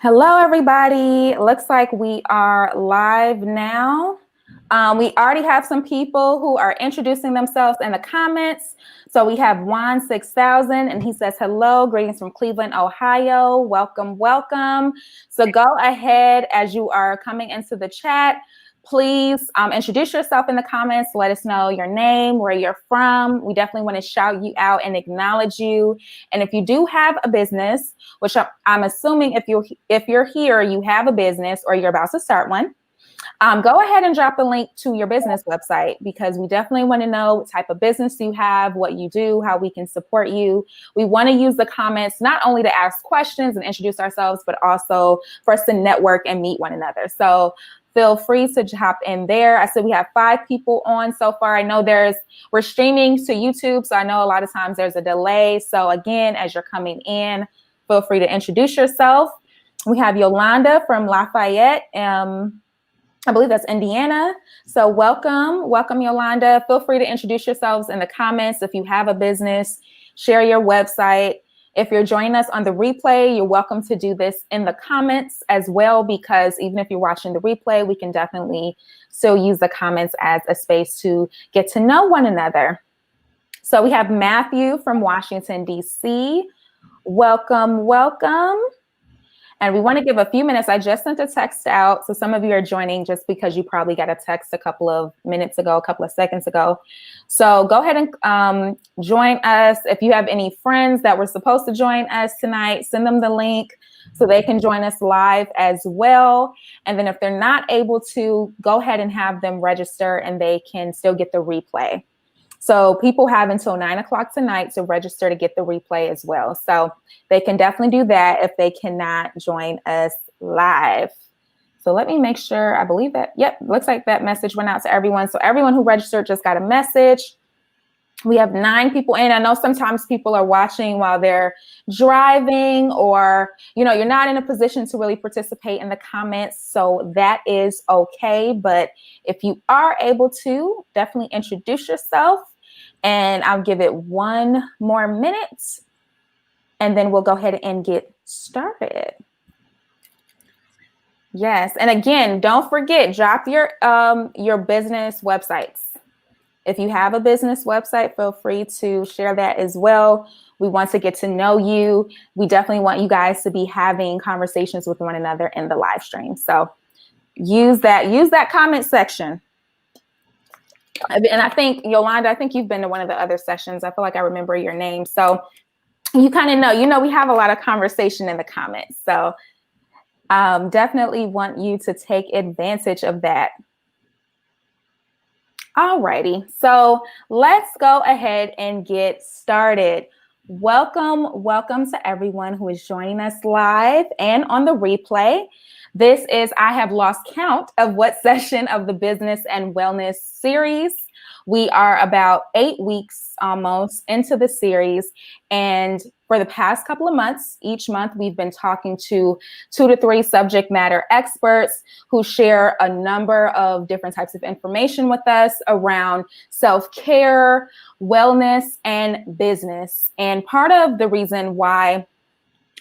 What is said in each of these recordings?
Hello, everybody. Looks like we are live now. We already have some people who are introducing themselves in the comments. So we have Juan 6000, and he says, hello, greetings from Cleveland, Ohio. Welcome, welcome. So go ahead as you are coming into the chat. Please introduce yourself in the comments. Let us know your name, where you're from. We definitely want to shout you out and acknowledge you. And if you do have a business, which I'm assuming if you're here, you have a business or you're about to start one, go ahead and drop a link to your business website, because we definitely want to know what type of business you have, what you do, how we can support you. We want to use the comments not only to ask questions and introduce ourselves, but also for us to network and meet one another. So feel free to hop in there. I said we have 5 people on so far. I know we're streaming to YouTube, so I know a lot of times there's a delay. So again, as you're coming in, feel free to introduce yourself. We have Yolanda from Lafayette. I believe that's Indiana. So welcome, Yolanda. Feel free to introduce yourselves in the comments. If you have a business, share your website. If you're joining us on the replay, you're welcome to do this in the comments as well, because even if you're watching the replay, we can definitely still use the comments as a space to get to know one another. So we have Matthew from Washington, D.C. Welcome. And we want to give a few minutes. I just sent a text out. So some of you are joining just because you probably got a text a couple of minutes ago, a couple of seconds ago. So go ahead and join us. If you have any friends that were supposed to join us tonight, send them the link so they can join us live as well. And then if they're not able to, go ahead and have them register and they can still get the replay. So people have until 9 o'clock tonight to register to get the replay as well. So they can definitely do that if they cannot join us live. So let me make sure, I believe that, yep, looks like that message went out to everyone. So everyone who registered just got a message. We have 9 people in. I know sometimes people are watching while they're driving, or, you're not in a position to really participate in the comments. So that is okay. But if you are able to, definitely introduce yourself. And I'll give it 1 more minute, and then we'll go ahead and get started. Yes, and again, don't forget, drop your business websites. If you have a business website, feel free to share that as well. We want to get to know you. We definitely want you guys to be having conversations with one another in the live stream. So use that comment section. And I think, Yolanda, I think you've been to one of the other sessions. I feel like I remember your name. So you kind of know, we have a lot of conversation in the comments. So definitely want you to take advantage of that. Alrighty, so let's go ahead and get started. Welcome to everyone who is joining us live and on the replay. This is, I have lost count of what session of the Business and Wellness series. We are about 8 weeks almost into the series. And for the past couple of months, each month, we've been talking to 2 to 3 subject matter experts who share a number of different types of information with us around self-care, wellness, and business. And part of the reason why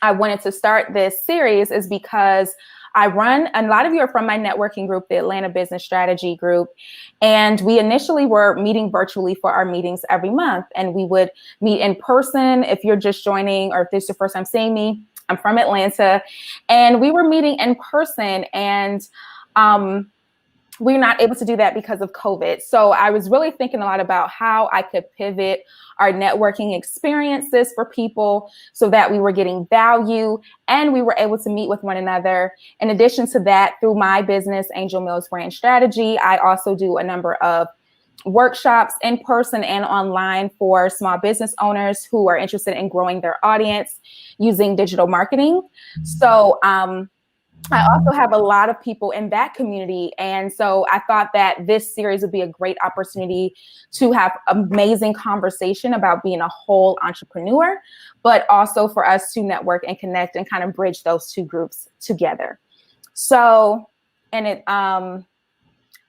I wanted to start this series is because a lot of you are from my networking group, the Atlanta Business Strategy Group. And we initially were meeting virtually for our meetings every month. And we would meet in person. If you're just joining, or if this is your first time seeing me, I'm from Atlanta. And we were meeting in person, and we're not able to do that because of COVID. So I was really thinking a lot about how I could pivot our networking experiences for people so that we were getting value and we were able to meet with one another. In addition to that, through my business, Angel Mills Brand Strategy, I also do a number of workshops in person and online for small business owners who are interested in growing their audience using digital marketing. So, I also have a lot of people in that community. And so I thought that this series would be a great opportunity to have amazing conversation about being a whole entrepreneur, but also for us to network and connect and kind of bridge those 2 groups together. So,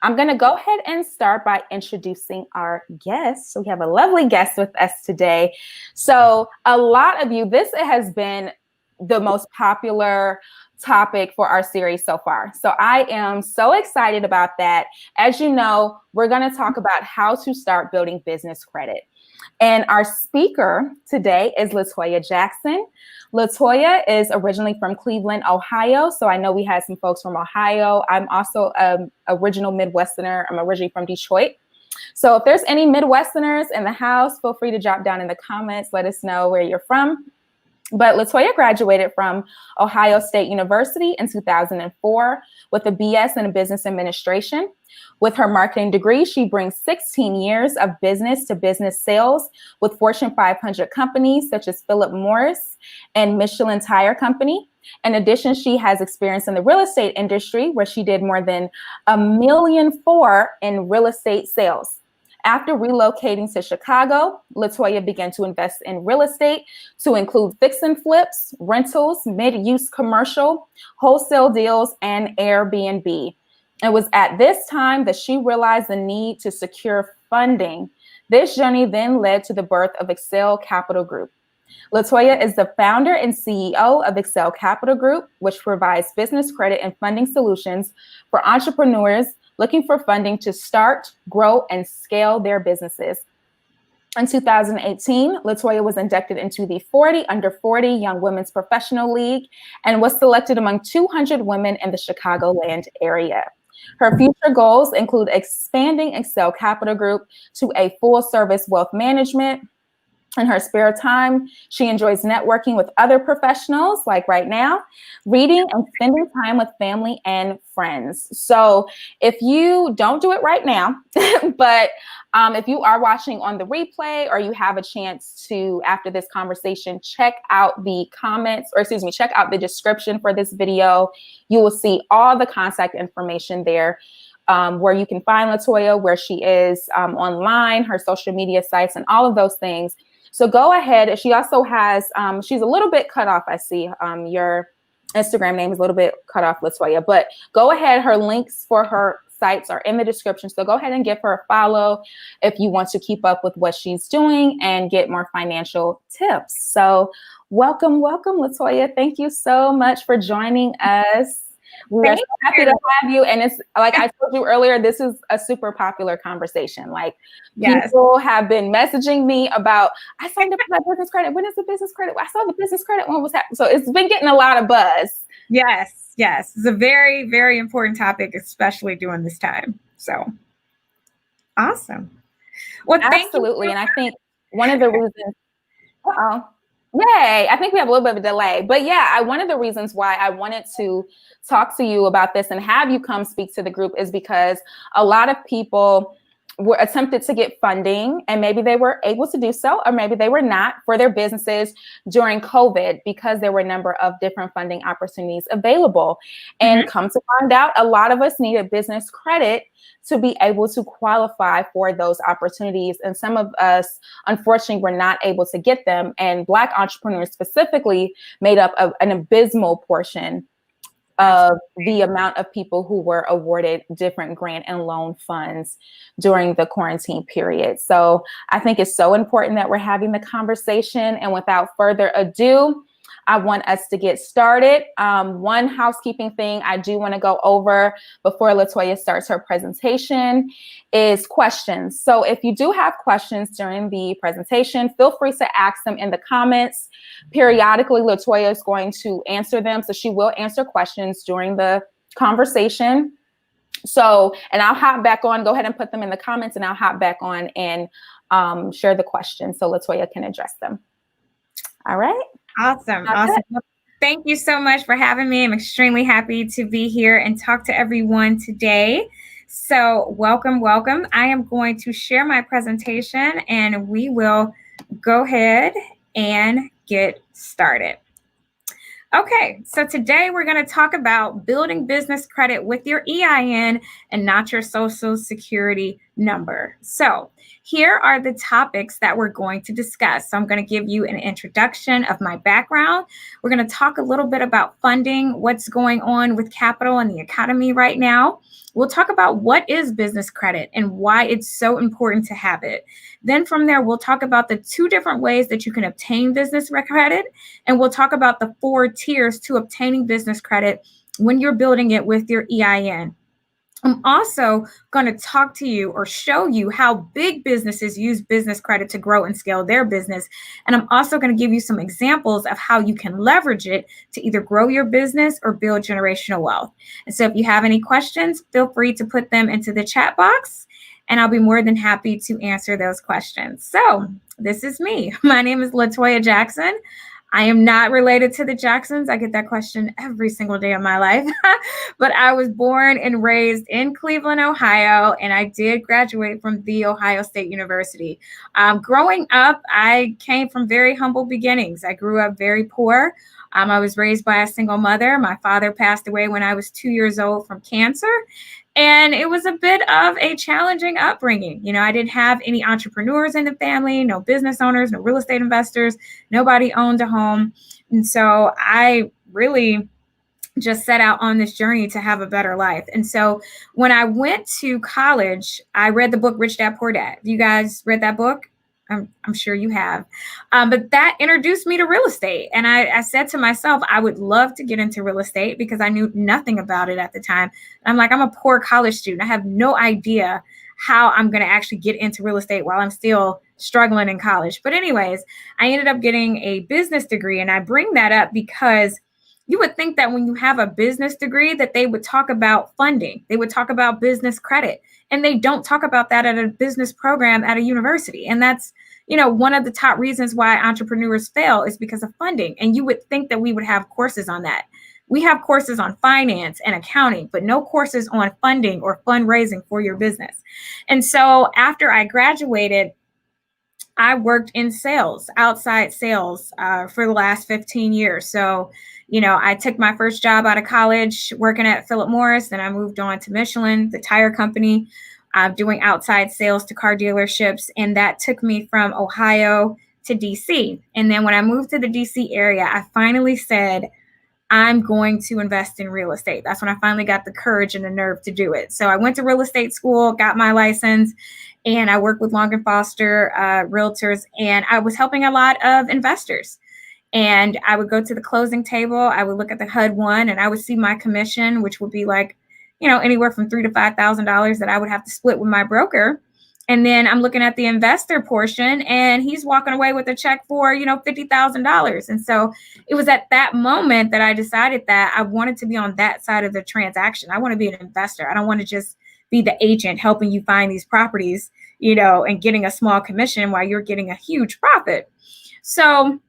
I'm going to go ahead and start by introducing our guest. So we have a lovely guest with us today. So a lot of you, this has been the most popular topic for our series so far. So I am so excited about that. As you know, we're going to talk about how to start building business credit. And our speaker today is LaToya Jackson. LaToya is originally from Cleveland, Ohio. So I know we had some folks from Ohio. I'm also an original Midwesterner. I'm originally from Detroit. So if there's any Midwesterners in the house, feel free to drop down in the comments. Let us know where you're from. But LaToya graduated from Ohio State University in 2004 with a BS in business administration. With her marketing degree, she brings 16 years of business-to-business sales with Fortune 500 companies such as Philip Morris and Michelin Tire Company. In addition, she has experience in the real estate industry where she did more than $1.4 million in real estate sales. After relocating to Chicago, LaToya began to invest in real estate to include fix and flips, rentals, mid-use commercial, wholesale deals, and Airbnb. It was at this time that she realized the need to secure funding. This journey then led to the birth of Excel Capital Group. LaToya is the founder and CEO of Excel Capital Group, which provides business credit and funding solutions for entrepreneurs looking for funding to start, grow, and scale their businesses. In 2018, LaToya was inducted into the 40 Under 40 Young Women's Professional League and was selected among 200 women in the Chicagoland area. Her future goals include expanding Excel Capital Group to a full-service wealth management. In her spare time, she enjoys networking with other professionals, like right now, reading and spending time with family and friends. So if you don't do it right now, but if you are watching on the replay or you have a chance to, after this conversation, check out the comments, or excuse me, check out the description for this video. You will see all the contact information there. Where you can find LaToya, where she is online, her social media sites, and all of those things. So go ahead. She also has, she's a little bit cut off. I see your Instagram name is a little bit cut off, LaToya, but go ahead. Her links for her sites are in the description. So go ahead and give her a follow if you want to keep up with what she's doing and get more financial tips. So welcome, LaToya. Thank you so much for joining us. We are so happy to have you. And it's like I told you earlier, this is a super popular conversation. Like people have been messaging me about, I signed up for my business credit. When is the business credit? I saw the business credit. When was that? So it's been getting a lot of buzz. Yes. It's a very, very important topic, especially during this time. So awesome. Well, absolutely. And I think one of the reasons, yay, I think we have a little bit of a delay, but yeah, one of the reasons why I wanted to talk to you about this and have you come speak to the group is because a lot of people were attempted to get funding and maybe they were able to do so, or maybe they were not, for their businesses during COVID because there were a number of different funding opportunities available. And come to find out, a lot of us needed business credit to be able to qualify for those opportunities. And some of us, unfortunately, were not able to get them. And Black entrepreneurs specifically made up an abysmal portion of the amount of people who were awarded different grant and loan funds during the quarantine period. So I think it's so important that we're having the conversation. And without further ado, I want us to get started. One housekeeping thing I do want to go over before LaToya starts her presentation is questions. So if you do have questions during the presentation, feel free to ask them in the comments. Periodically, LaToya is going to answer them. So she will answer questions during the conversation. So, and I'll hop back on, go ahead and put them in the comments and I'll hop back on and share the questions so LaToya can address them. All right. Awesome. Well, thank you so much for having me. I'm extremely happy to be here and talk to everyone today. So welcome. I am going to share my presentation and we will go ahead and get started. Okay, so today we're going to talk about building business credit with your EIN and not your Social Security number. So here are the topics that we're going to discuss. So I'm going to give you an introduction of my background. We're going to talk a little bit about funding, what's going on with capital in the economy right now. We'll talk about what is business credit and why it's so important to have it. Then from there, we'll talk about the 2 different ways that you can obtain business credit. And we'll talk about the 4 tiers to obtaining business credit when you're building it with your EIN. I'm also going to talk to you or show you how big businesses use business credit to grow and scale their business. And I'm also going to give you some examples of how you can leverage it to either grow your business or build generational wealth. And so if you have any questions, feel free to put them into the chat box, and I'll be more than happy to answer those questions. So this is me. My name is LaToya Jackson. I am not related to the Jacksons. I get that question every single day of my life. But I was born and raised in Cleveland, Ohio, and I did graduate from The Ohio State University. Growing up, I came from very humble beginnings. I grew up very poor. I was raised by a single mother. My father passed away when I was 2 years old from cancer. And it was a bit of a challenging upbringing. You know, I didn't have any entrepreneurs in the family, no business owners, no real estate investors, nobody owned a home. And so I really just set out on this journey to have a better life. And so when I went to college, I read the book Rich Dad Poor Dad. You guys read that book? I'm sure you have. But that introduced me to real estate. And I said to myself, I would love to get into real estate because I knew nothing about it at the time. I'm like, I'm a poor college student. I have no idea how I'm going to actually get into real estate while I'm still struggling in college. But anyways, I ended up getting a business degree. And I bring that up because you would think that when you have a business degree that they would talk about funding. They would talk about business credit. And they don't talk about that at a business program at a university. And that's, you know, one of the top reasons why entrepreneurs fail is because of funding. And you would think that we would have courses on that. We have courses on finance and accounting, but no courses on funding or fundraising for your business. And so after I graduated, I worked in sales, outside sales, for the last 15 years. So, you know, I took my first job out of college working at Philip Morris. Then I moved on to Michelin, the tire company, doing outside sales to car dealerships. And that took me from Ohio to DC. And then when I moved to the DC area, I finally said, I'm going to invest in real estate. That's when I finally got the courage and the nerve to do it. So I went to real estate school, got my license, and I worked with Long & Foster realtors, and I was helping a lot of investors. And I would go to the closing table. I would look at the HUD-1, and I would see my commission, which would be like, you know, anywhere from $3,000 to $5,000 that I would have to split with my broker. And then I'm looking at the investor portion, and he's walking away with a check for, you know, $50,000. And so it was at that moment that I decided that I wanted to be on that side of the transaction. I want to be an investor. I don't want to just be the agent helping you find these properties, you know, and getting a small commission while you're getting a huge profit. So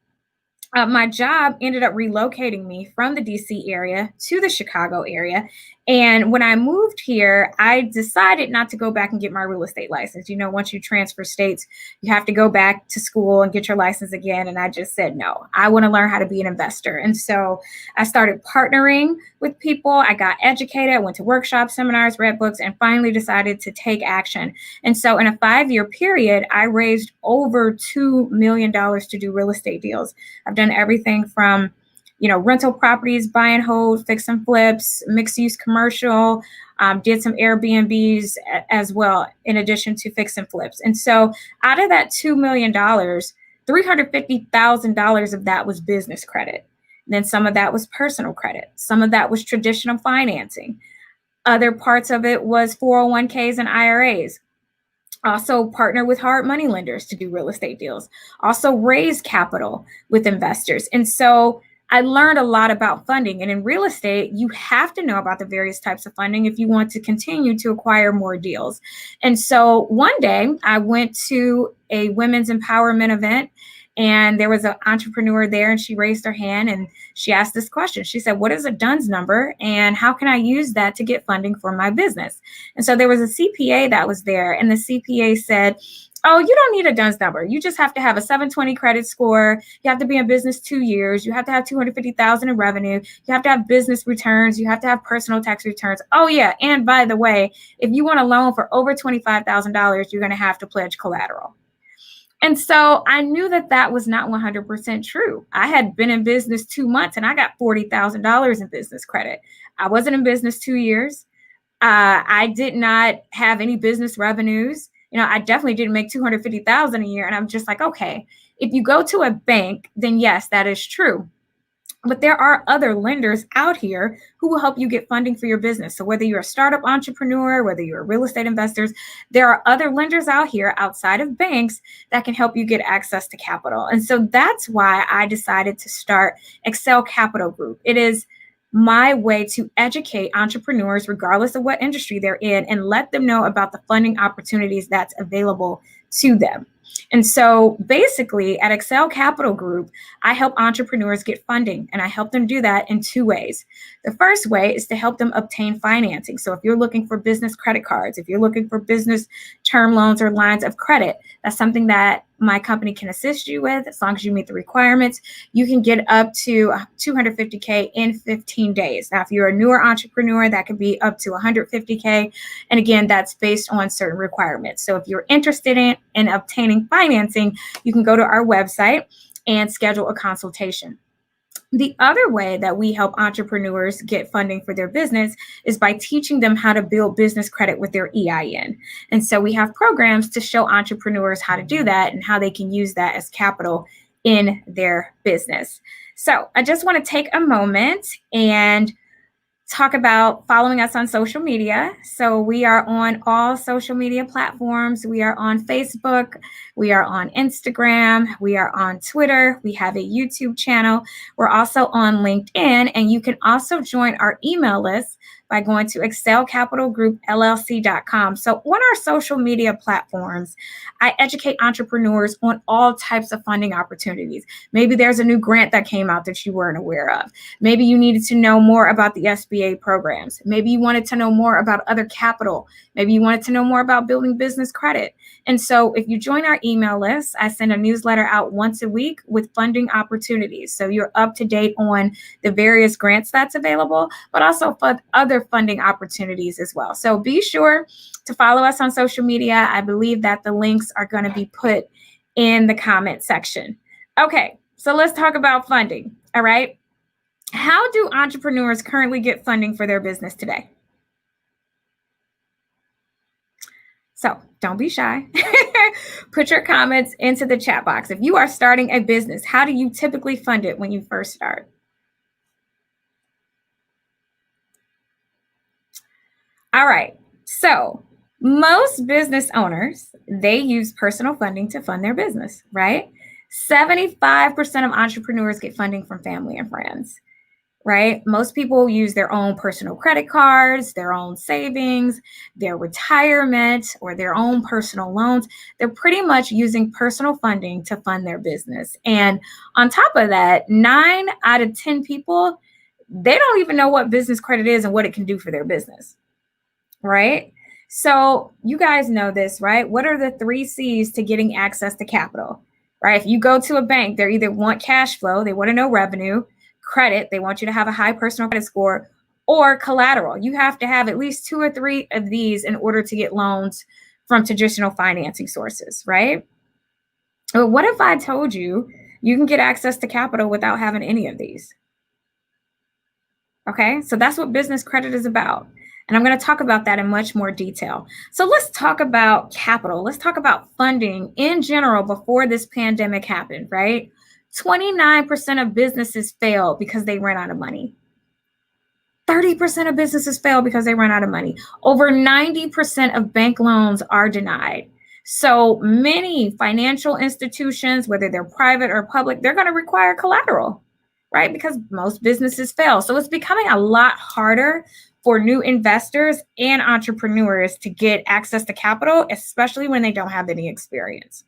my job ended up relocating me from the DC area to the Chicago area. And when I moved here, I decided not to go back and get my real estate license. You know, once you transfer states, you have to go back to school and get your license again. And I just said, no, I want to learn how to be an investor. And so I started partnering with people. I got educated. I went to workshops, seminars, read books, and finally decided to take action. And so in a 5-year period, I raised over $2 million to do real estate deals. I've done everything from, you know, rental properties, buy and hold, fix and flips, mixed use commercial, did some Airbnbs as well, in addition to fix and flips. And so out of that $2 million, $350,000 of that was business credit. And then some of that was personal credit. Some of that was traditional financing. Other parts of it was 401ks and IRAs. Also partner with hard money lenders to do real estate deals. Also raise capital with investors. And so I learned a lot about funding. And in real estate, you have to know about the various types of funding if you want to continue to acquire more deals. And so one day I went to a women's empowerment event, and there was an entrepreneur there, and she raised her hand and she asked this question. She said, what is a DUNS number, and how can I use that to get funding for my business? And so there was a CPA that was there, and the CPA said, Oh, you don't need a DUNS number. You just have to have a 720 credit score. You have to be in business 2 years. You have to have 250,000 in revenue. You have to have business returns. You have to have personal tax returns. Oh yeah. And by the way, if you want a loan for over $25,000, you're going to have to pledge collateral. And so I knew that that was not 100% true. I had been in business 2 months and I got $40,000 in business credit. I wasn't in business 2 years. I did not have any business revenues. I definitely didn't make 250,000 a year. And I'm just like, okay, if you go to a bank, then yes, that is true. But there are other lenders out here who will help you get funding for your business. So whether you're a startup entrepreneur, whether you're a real estate investor, there are other lenders out here outside of banks that can help you get access to capital. And so that's why I decided to start Excel Capital Group. It is my way to educate entrepreneurs, regardless of what industry they're in, and let them know about the funding opportunities that's available to them. And so basically at Excel Capital Group, I help entrepreneurs get funding, and I help them do that in 2 ways. The first way is to help them obtain financing. So if you're looking for business credit cards, if you're looking for business term loans or lines of credit, that's something that my company can assist you with. As long as you meet the requirements, you can get up to $250K in 15 days. Now, if you're a newer entrepreneur, that could be up to $150K. And again, that's based on certain requirements. So if you're interested in obtaining financing, you can go to our website and schedule a consultation. The other way that we help entrepreneurs get funding for their business is by teaching them how to build business credit with their EIN. And so we have programs to show entrepreneurs how to do that and how they can use that as capital in their business. So I just want to take a moment and talk about following us on social media. So we are on all social media platforms. We are on Facebook. We are on Instagram. We are on Twitter. We have a YouTube channel. We're also on LinkedIn. And you can also join our email list by going to excelcapitalgroupllc.com. So on our social media platforms, I educate entrepreneurs on all types of funding opportunities. Maybe there's a new grant that came out that you weren't aware of. Maybe you needed to know more about the SBA programs. Maybe you wanted to know more about other capital. Maybe you wanted to know more about building business credit. And so if you join our email list, I send a newsletter out once a week with funding opportunities. So you're up to date on the various grants that's available, but also for other funding opportunities as well. So be sure to follow us on social media. I believe that the links are going to be put in the comment section. Okay, so let's talk about funding. All right. How do entrepreneurs currently get funding for their business today? So don't be shy. Put your comments into the chat box. If you are starting a business, how do you typically fund it when you first start? All right. So most business owners, they use personal funding to fund their business, right? 75% of entrepreneurs get funding from family and friends, right? Most people use their own personal credit cards, their own savings, their retirement, or their own personal loans. They're pretty much using personal funding to fund their business. And on top of that, 9 out of 10 people, they don't even know what business credit is and what it can do for their business, right? So you guys know this, right? What are the 3 C's to getting access to capital, right? If you go to a bank, they either want cash flow, they want to know revenue, credit, they want you to have a high personal credit score, or collateral. You have to have at least 2 or 3 of these in order to get loans from traditional financing sources, right? But what if I told you you can get access to capital without having any of these? Okay, so that's what business credit is about. And I'm going to talk about that in much more detail. So let's talk about capital. Let's talk about funding in general before this pandemic happened, right? 29% of businesses fail because they ran out of money. 30% of businesses fail because they run out of money. Over 90% of bank loans are denied. So many financial institutions, whether they're private or public, they're going to require collateral, right? Because most businesses fail. So it's becoming a lot harder for new investors and entrepreneurs to get access to capital, especially when they don't have any experience.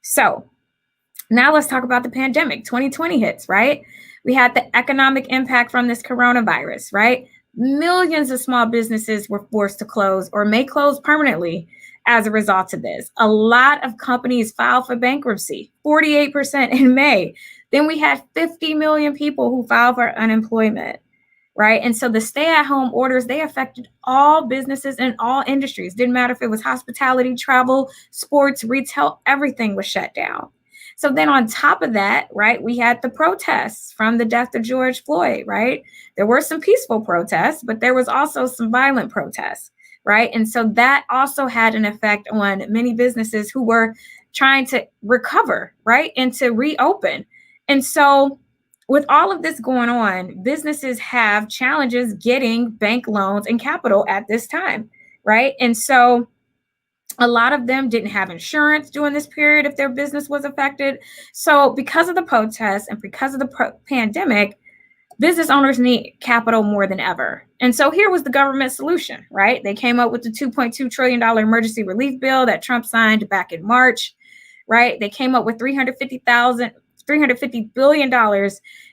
So now let's talk about the pandemic. 2020 hits, right? We had the economic impact from this coronavirus, right? Millions of small businesses were forced to close or may close permanently as a result of this. A lot of companies filed for bankruptcy, 48% in May. Then we had 50 million people who filed for unemployment, right? And so the stay-at-home orders, they affected all businesses in all industries. Didn't matter if it was hospitality, travel, sports, retail, everything was shut down. So then on top of that, right, we had the protests from the death of George Floyd, right? There were some peaceful protests, but there was also some violent protests, right? And so that also had an effect on many businesses who were trying to recover, right, and to reopen. And so with all of this going on, businesses have challenges getting bank loans and capital at this time, right? And so a lot of them didn't have insurance during this period if their business was affected. So because of the protests and because of the pandemic, business owners need capital more than ever. And so here was the government solution, right? They came up with the $2.2 trillion emergency relief bill that Trump signed back in March, right? They came up with $350 billion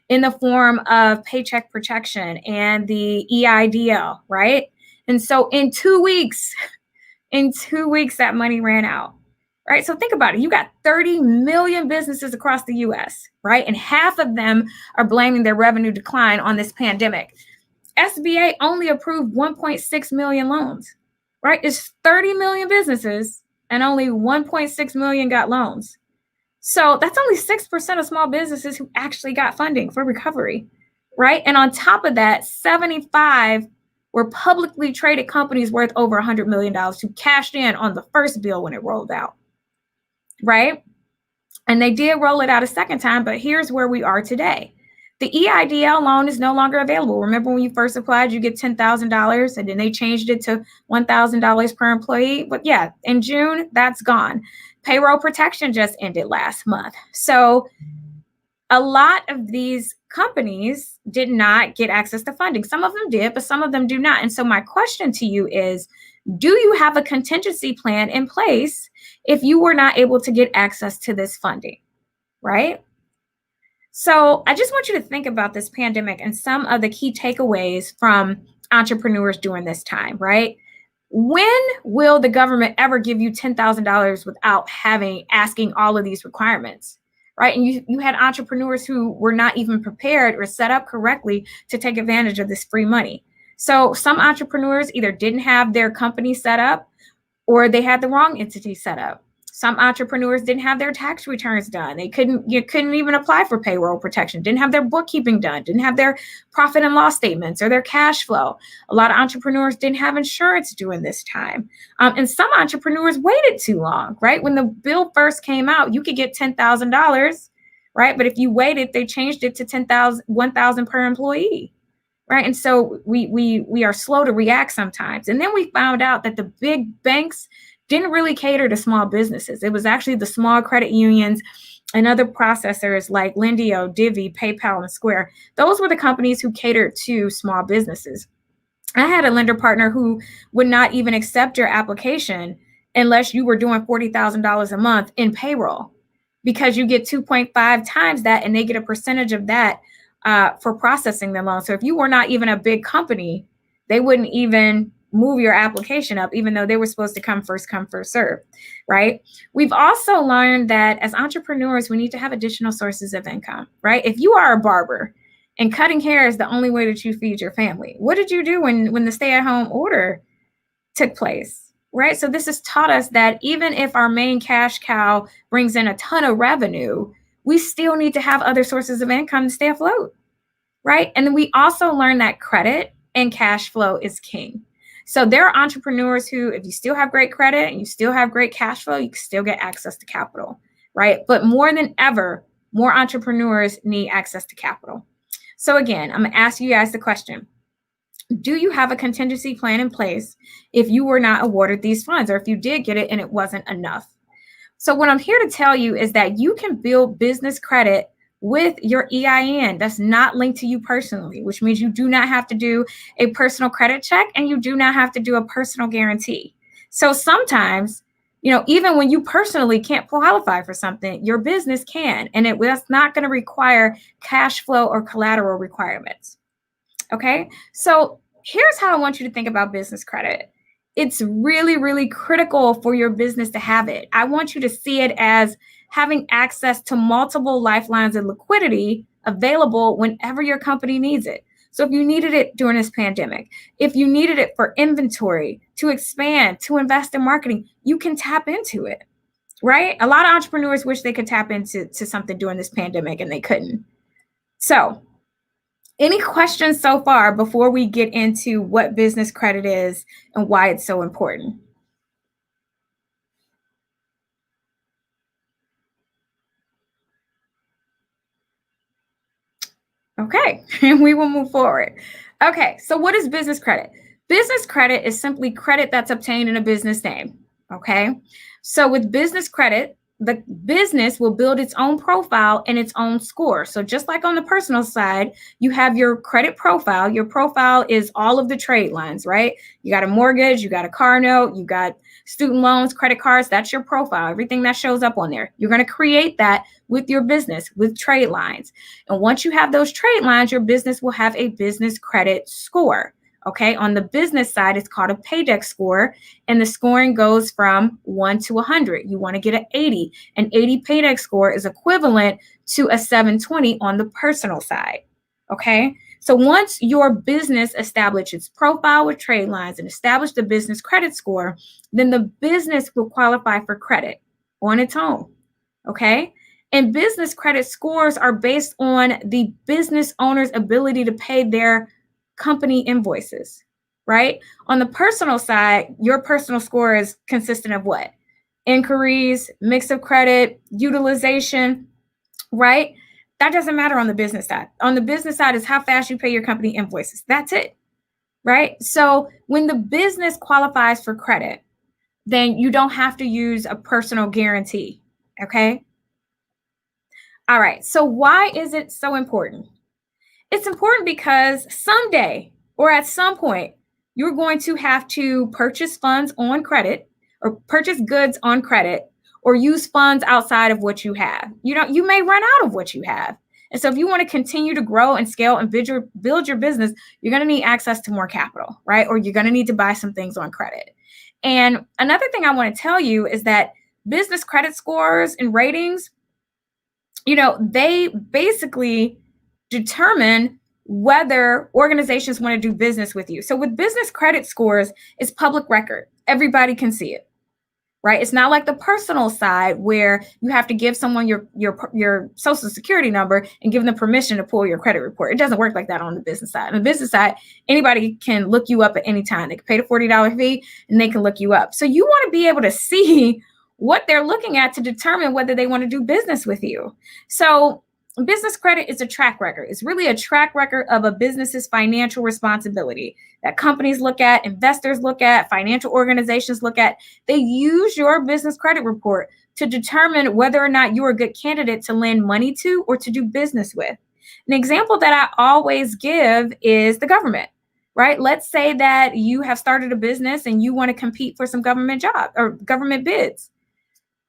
in the form of paycheck protection and the EIDL, right? And so in 2 weeks, that money ran out, right? So think about it. You got 30 million businesses across the US, right? And half of them are blaming their revenue decline on this pandemic. SBA only approved 1.6 million loans, right? It's 30 million businesses and only 1.6 million got loans. So that's only 6% of small businesses who actually got funding for recovery, right? And on top of that, 75 were publicly traded companies worth over $100 million who cashed in on the first bill when it rolled out, right? And they did roll it out a second time, but here's where we are today. The EIDL loan is no longer available. Remember when you first applied, you get $10,000 and then they changed it to $1,000 per employee. But yeah, in June, that's gone. Payroll protection just ended last month. So a lot of these companies did not get access to funding. Some of them did, but some of them do not. And so my question to you is, do you have a contingency plan in place if you were not able to get access to this funding, right? So I just want you to think about this pandemic and some of the key takeaways from entrepreneurs during this time, right? When will the government ever give you $10,000 without asking all of these requirements, right? And you had entrepreneurs who were not even prepared or set up correctly to take advantage of this free money. So some entrepreneurs either didn't have their company set up or they had the wrong entity set up. Some entrepreneurs didn't have their tax returns done. They couldn't even apply for payroll protection, didn't have their bookkeeping done, didn't have their profit and loss statements or their cash flow. A lot of entrepreneurs didn't have insurance during this time. And some entrepreneurs waited too long, right? When the bill first came out, you could get $10,000, right? But if you waited, they changed it to $1,000 per employee, right? And so we are slow to react sometimes. And then we found out that the big banks didn't really cater to small businesses. It was actually the small credit unions and other processors like Lendio, Divvy, PayPal, and Square. Those were the companies who catered to small businesses. I had a lender partner who would not even accept your application unless you were doing $40,000 a month in payroll, because you get 2.5 times that and they get a percentage of that for processing the loan. So if you were not even a big company, they wouldn't even move your application up, even though they were supposed to come, first serve, right? We've also learned that as entrepreneurs, we need to have additional sources of income, right? If you are a barber and cutting hair is the only way that you feed your family, what did you do when the stay-at-home order took place, right? So this has taught us that even if our main cash cow brings in a ton of revenue, we still need to have other sources of income to stay afloat, right? And then we also learned that credit and cash flow is king. So there are entrepreneurs who, if you still have great credit and you still have great cash flow, you can still get access to capital, right? But more than ever, more entrepreneurs need access to capital. So again, I'm gonna ask you guys the question. Do you have a contingency plan in place if you were not awarded these funds, or if you did get it and it wasn't enough? So what I'm here to tell you is that you can build business credit with your EIN that's not linked to you personally, which means you do not have to do a personal credit check and you do not have to do a personal guarantee. So sometimes, even when you personally can't qualify for something, your business can, and that's not going to require cash flow or collateral requirements. Okay, so here's how I want you to think about business credit. it's really, really critical for your business to have it. I want you to see it as having access to multiple lifelines of liquidity available whenever your company needs it. So if you needed it during this pandemic, if you needed it for inventory, to expand, to invest in marketing, you can tap into it, right? A lot of entrepreneurs wish they could tap into something during this pandemic and they couldn't. So any questions so far before we get into what business credit is and why it's so important? Okay, and we will move forward. Okay, so what is business credit? Business credit is simply credit that's obtained in a business name. Okay, so with business credit, the business will build its own profile and its own score. So just like on the personal side, you have your credit profile. Your profile is all of the trade lines, right? You got a mortgage, you got a car note, you got student loans, credit cards. That's your profile, everything that shows up on there. You're going to create that with your business, with trade lines. And once you have those trade lines, your business will have a business credit score. Okay, on the business side, it's called a paydex score, and the scoring goes from 1 to 100. You want to get an 80. An 80 paydex score is equivalent to a 720 on the personal side. Okay, so once your business establishes its profile with trade lines and establish the business credit score, then the business will qualify for credit on its own. Okay, and business credit scores are based on the business owner's ability to pay their company invoices, right? On the personal side, your personal score is consistent of what? Inquiries, mix of credit, utilization, right? That doesn't matter on the business side. On the business side is how fast you pay your company invoices. That's it, right? So when the business qualifies for credit, then you don't have to use a personal guarantee, okay? All right, so why is it so important? It's important because someday or at some point, you're going to have to purchase funds on credit or purchase goods on credit or use funds outside of what you have. You may run out of what you have. And so if you want to continue to grow and scale and build your business, you're going to need access to more capital, right? Or you're going to need to buy some things on credit. And another thing I want to tell you is that business credit scores and ratings, they basically determine whether organizations want to do business with you. So with business credit scores, it's public record. Everybody can see it, right? It's not like the personal side where you have to give someone your social security number and give them permission to pull your credit report. It doesn't work like that on the business side. On the business side, anybody can look you up at any time. They can pay the $40 fee and they can look you up. So you want to be able to see what they're looking at to determine whether they want to do business with you. So business credit is a track record. It's really a track record of a business's financial responsibility that companies look at, investors look at, financial organizations look at. They use your business credit report to determine whether or not you're a good candidate to lend money to or to do business with. An example that I always give is the government, right? Let's say that you have started a business and you want to compete for some government job or government bids.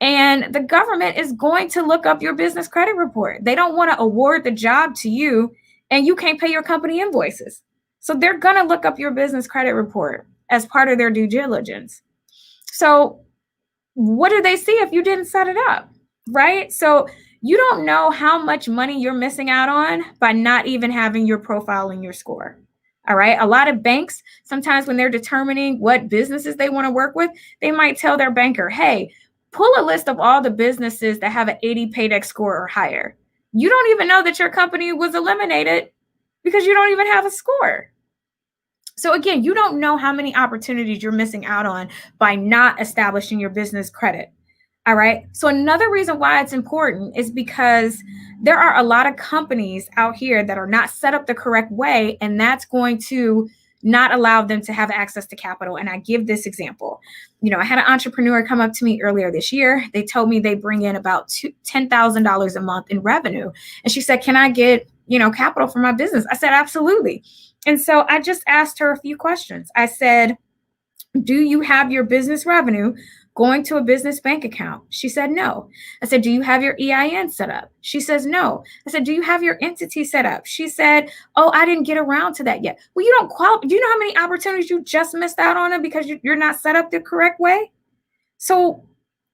And the government is going to look up your business credit report. They don't want to award the job to you and you can't pay your company invoices. So they're going to look up your business credit report as part of their due diligence. So what do they see if you didn't set it up, right? So you don't know how much money you're missing out on by not even having your profile in your score. All right. A lot of banks, sometimes when they're determining what businesses they want to work with, they might tell their banker, hey, pull a list of all the businesses that have an 80 paydex score or higher. You don't even know that your company was eliminated because you don't even have a score. So again, you don't know how many opportunities you're missing out on by not establishing your business credit. All right. So another reason why it's important is because there are a lot of companies out here that are not set up the correct way, and that's going to not allow them to have access to capital. And I give this example. I had an entrepreneur come up to me earlier this year. They told me they bring in about $10,000 a month in revenue. And she said, can I get, capital for my business? I said, absolutely. And so I just asked her a few questions. I said, do you have your business revenue going to a business bank account? She said, no. I said, do you have your EIN set up? She says, no. I said, do you have your entity set up? She said, oh, I didn't get around to that yet. Well, you don't qualify. Do you know how many opportunities you just missed out on it because you're not set up the correct way? So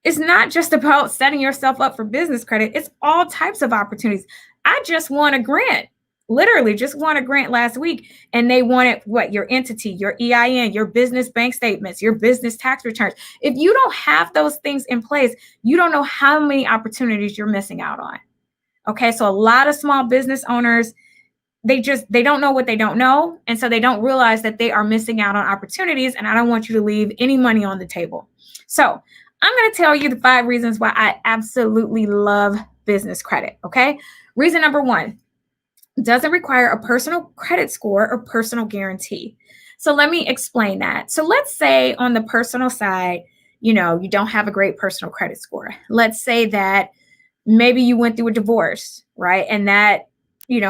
it's not just about setting yourself up for business credit. It's all types of opportunities. I just won a grant. Literally just won a grant last week, and they wanted what? Your entity, your EIN, your business bank statements, your business tax returns. If you don't have those things in place, you don't know how many opportunities you're missing out on. Okay, so a lot of small business owners, they don't know what they don't know, and so they don't realize that they are missing out on opportunities, and I don't want you to leave any money on the table. So I'm going to tell you the 5 reasons why I absolutely love business credit. Okay, reason number 1, doesn't require a personal credit score or personal guarantee. So let me explain that. So let's say on the personal side, you don't have a great personal credit score. Let's say that maybe you went through a divorce, right? And that,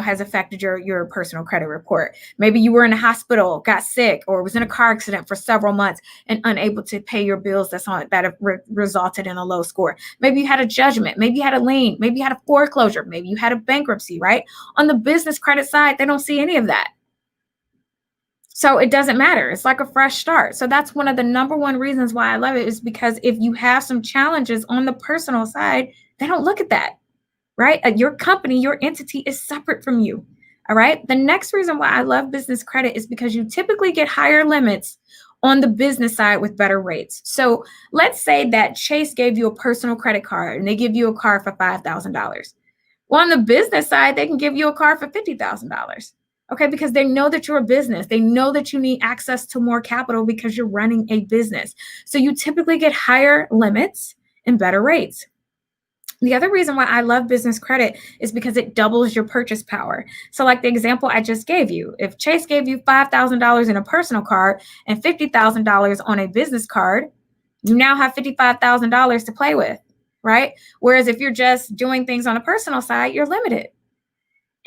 has affected your personal credit report. Maybe you were in a hospital, got sick, or was in a car accident for several months and unable to pay your bills that have resulted in a low score. Maybe you had a judgment, maybe you had a lien, maybe you had a foreclosure, maybe you had a bankruptcy, right? On the business credit side, they don't see any of that. So it doesn't matter. It's like a fresh start. So that's one of the number 1 reasons why I love it, is because if you have some challenges on the personal side, they don't look at that. Right? Your company, your entity is separate from you. All right. The next reason why I love business credit is because you typically get higher limits on the business side with better rates. So let's say that Chase gave you a personal credit card and they give you a card for $5,000. Well, on the business side, they can give you a card for $50,000. Okay, because they know that you're a business. They know that you need access to more capital because you're running a business. So you typically get higher limits and better rates. The other reason why I love business credit is because it doubles your purchase power. So like the example I just gave you, if Chase gave you $5,000 in a personal card and $50,000 on a business card, you now have $55,000 to play with, right? Whereas if you're just doing things on a personal side, you're limited.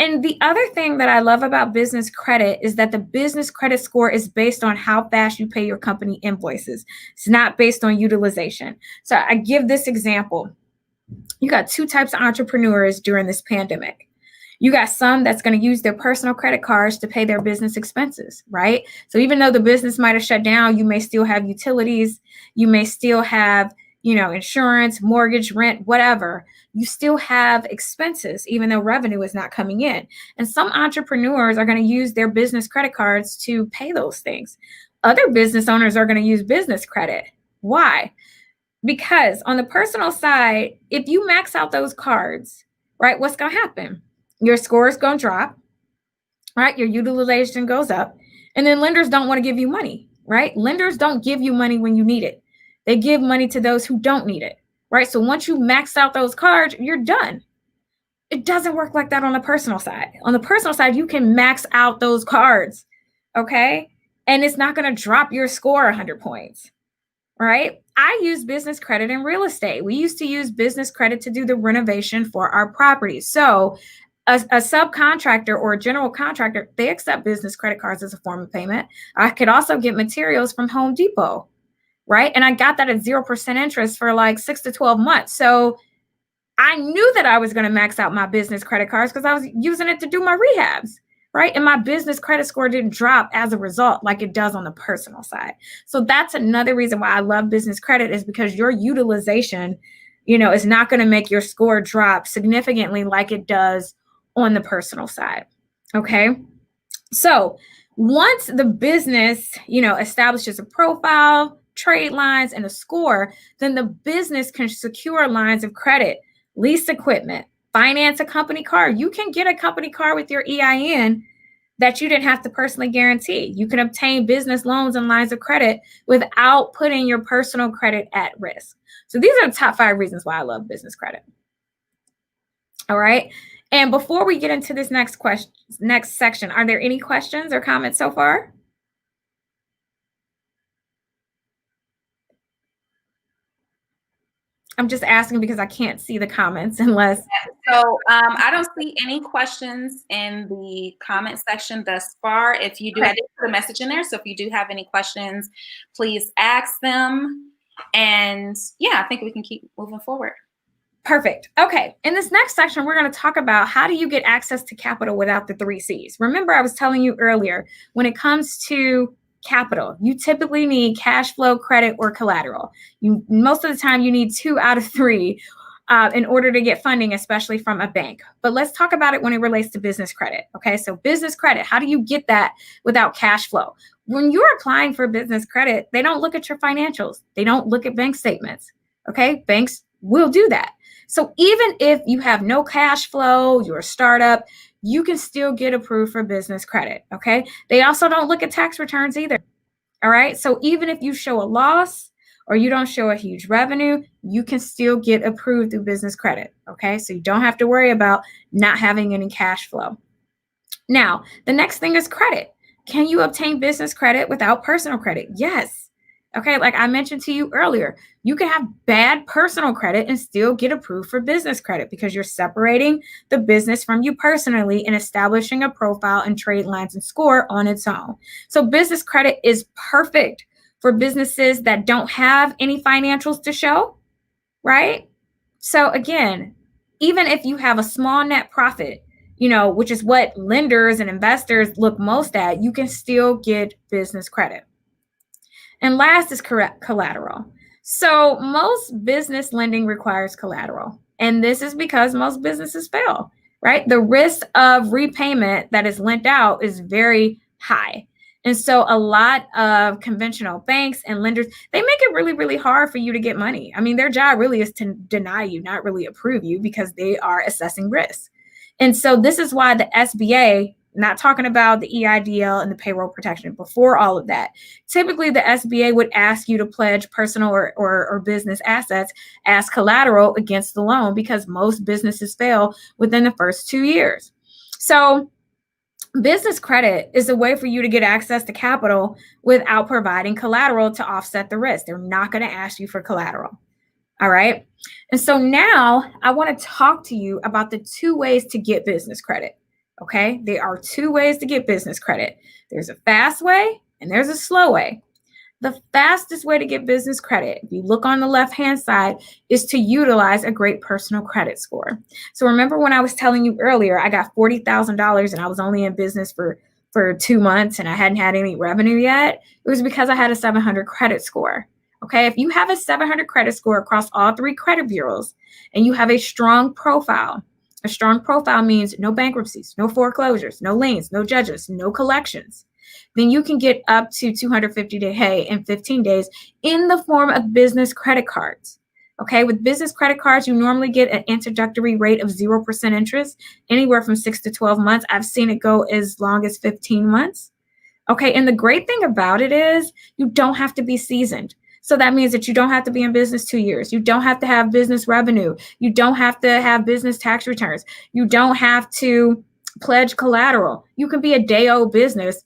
And the other thing that I love about business credit is that the business credit score is based on how fast you pay your company invoices. It's not based on utilization. So I give this example. You got 2 types of entrepreneurs during this pandemic. You got some that's going to use their personal credit cards to pay their business expenses, right? So even though the business might have shut down, you may still have utilities. You may still have, insurance, mortgage, rent, whatever. You still have expenses, even though revenue is not coming in. And some entrepreneurs are going to use their business credit cards to pay those things. Other business owners are going to use business credit. Why? Because on the personal side, if you max out those cards, right, what's going to happen? Your score is going to drop, right? Your utilization goes up. And then lenders don't want to give you money, right? Lenders don't give you money when you need it. They give money to those who don't need it, right? So once you max out those cards, you're done. It doesn't work like that on the personal side. On the personal side, you can max out those cards, okay? And it's not going to drop your score 100 points. Right? I use business credit in real estate. We used to use business credit to do the renovation for our properties. So a subcontractor or a general contractor, they accept business credit cards as a form of payment. I could also get materials from Home Depot, right? And I got that at 0% interest for like 6 to 12 months. So I knew that I was going to max out my business credit cards because I was using it to do my rehabs. Right. And my business credit score didn't drop as a result like it does on the personal side. So that's another reason why I love business credit, is because your utilization, is not going to make your score drop significantly like it does on the personal side. OK, so once the business, establishes a profile, trade lines, and a score, then the business can secure lines of credit, lease equipment, finance a company car. You can get a company car with your EIN that you didn't have to personally guarantee. You can obtain business loans and lines of credit without putting your personal credit at risk. So these are the top 5 reasons why I love business credit. All right. And before we get into this next section, are there any questions or comments so far? I'm just asking because I can't see the comments unless. So I don't see any questions in the comment section thus far. If you do, I did put a message in there. So if you do have any questions, please ask them. And yeah, I think we can keep moving forward. Perfect. Okay. In this next section, we're going to talk about how do you get access to capital without the 3 C's. Remember, I was telling you earlier, when it comes to capital, you typically need cash flow, credit, or collateral. Most of the time, you need 2 out of 3 in order to get funding, especially from a bank. But let's talk about it when it relates to business credit. Okay. So business credit, how do you get that without cash flow? When you're applying for business credit, they don't look at your financials. They don't look at bank statements. Okay. Banks will do that. So even if you have no cash flow, you're a startup, you can still get approved for business credit. Okay. They also don't look at tax returns either. All right. So even if you show a loss or you don't show a huge revenue, you can still get approved through business credit. Okay. So you don't have to worry about not having any cash flow. Now, the next thing is credit. Can you obtain business credit without personal credit? Yes. Okay, like I mentioned to you earlier, you can have bad personal credit and still get approved for business credit because you're separating the business from you personally and establishing a profile and trade lines and score on its own. So business credit is perfect for businesses that don't have any financials to show, right? So again, even if you have a small net profit, which is what lenders and investors look most at, you can still get business credit. And last is collateral. So most business lending requires collateral. And this is because most businesses fail, right? The risk of repayment that is lent out is very high. And so a lot of conventional banks and lenders, they make it really, really hard for you to get money. I mean, their job really is to deny you, not really approve you because they are assessing risk. And so this is why the SBA, not talking about the EIDL and the payroll protection, before all of that, typically the SBA would ask you to pledge personal or business assets as collateral against the loan because most businesses fail within the first 2 years. So business credit is a way for you to get access to capital without providing collateral to offset the risk. They're not going to ask you for collateral. All right. And so now I want to talk to you about the 2 ways to get business credit. Okay. There are 2 ways to get business credit. There's a fast way and there's a slow way. The fastest way to get business credit, if you look on the left-hand side, is to utilize a great personal credit score. So remember when I was telling you earlier, I got $40,000 and I was only in business for 2 months and I hadn't had any revenue yet. It was because I had a 700 credit score. Okay. If you have a 700 credit score across all 3 credit bureaus and you have a strong profile means no bankruptcies, no foreclosures, no liens, no judges, no collections, then you can get up to $250K in 15 days in the form of business credit cards. Okay, with business credit cards, you normally get an introductory rate of 0% interest, anywhere from 6 to 12 months. I've seen it go as long as 15 months. Okay, and the great thing about it is you don't have to be seasoned. So that means that you don't have to be in business 2 years. You don't have to have business revenue. You don't have to have business tax returns. You don't have to pledge collateral. You can be a day-old business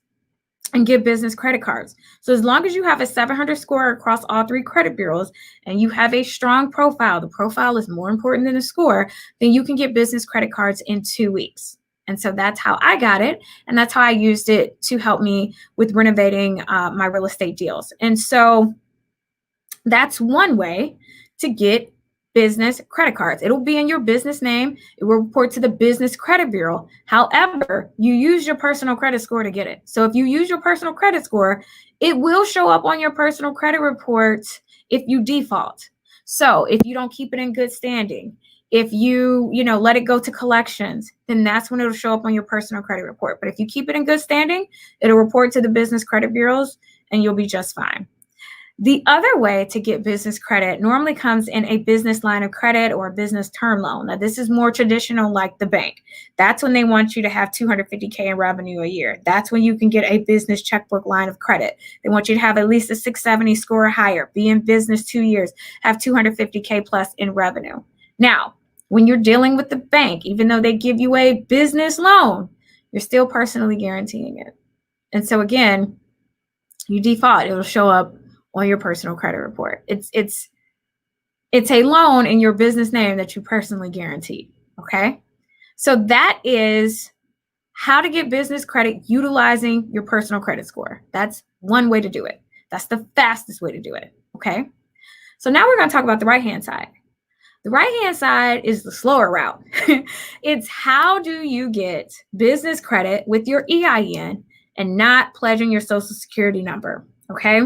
and get business credit cards. So as long as you have a 700 score across all 3 credit bureaus and you have a strong profile, the profile is more important than the score, then you can get business credit cards in 2 weeks. And so that's how I got it. And that's how I used it to help me with renovating my real estate deals. And so that's one way to get business credit cards. It'll be in your business name. It will report to the business credit bureau. However, you use your personal credit score to get it. So if you use your personal credit score, it will show up on your personal credit report if you default. So if you don't keep it in good standing, if you let it go to collections, then that's when it'll show up on your personal credit report. But if you keep it in good standing, it'll report to the business credit bureaus and you'll be just fine. The other way to get business credit normally comes in a business line of credit or a business term loan. Now, this is more traditional like the bank. That's when they want you to have $250K in revenue a year. That's when you can get a business checkbook line of credit. They want you to have at least a 670 score or higher, be in business 2 years, have $250K plus in revenue. Now, when you're dealing with the bank, even though they give you a business loan, you're still personally guaranteeing it. And so again, you default, it'll show up on your personal credit report. It's a loan in your business name that you personally guaranteed. Okay. So that is how to get business credit utilizing your personal credit score. That's one way to do it. That's the fastest way to do it. Okay. So now we're going to talk about the right-hand side. The right-hand side is the slower route. It's how do you get business credit with your EIN and not pledging your social security number, okay?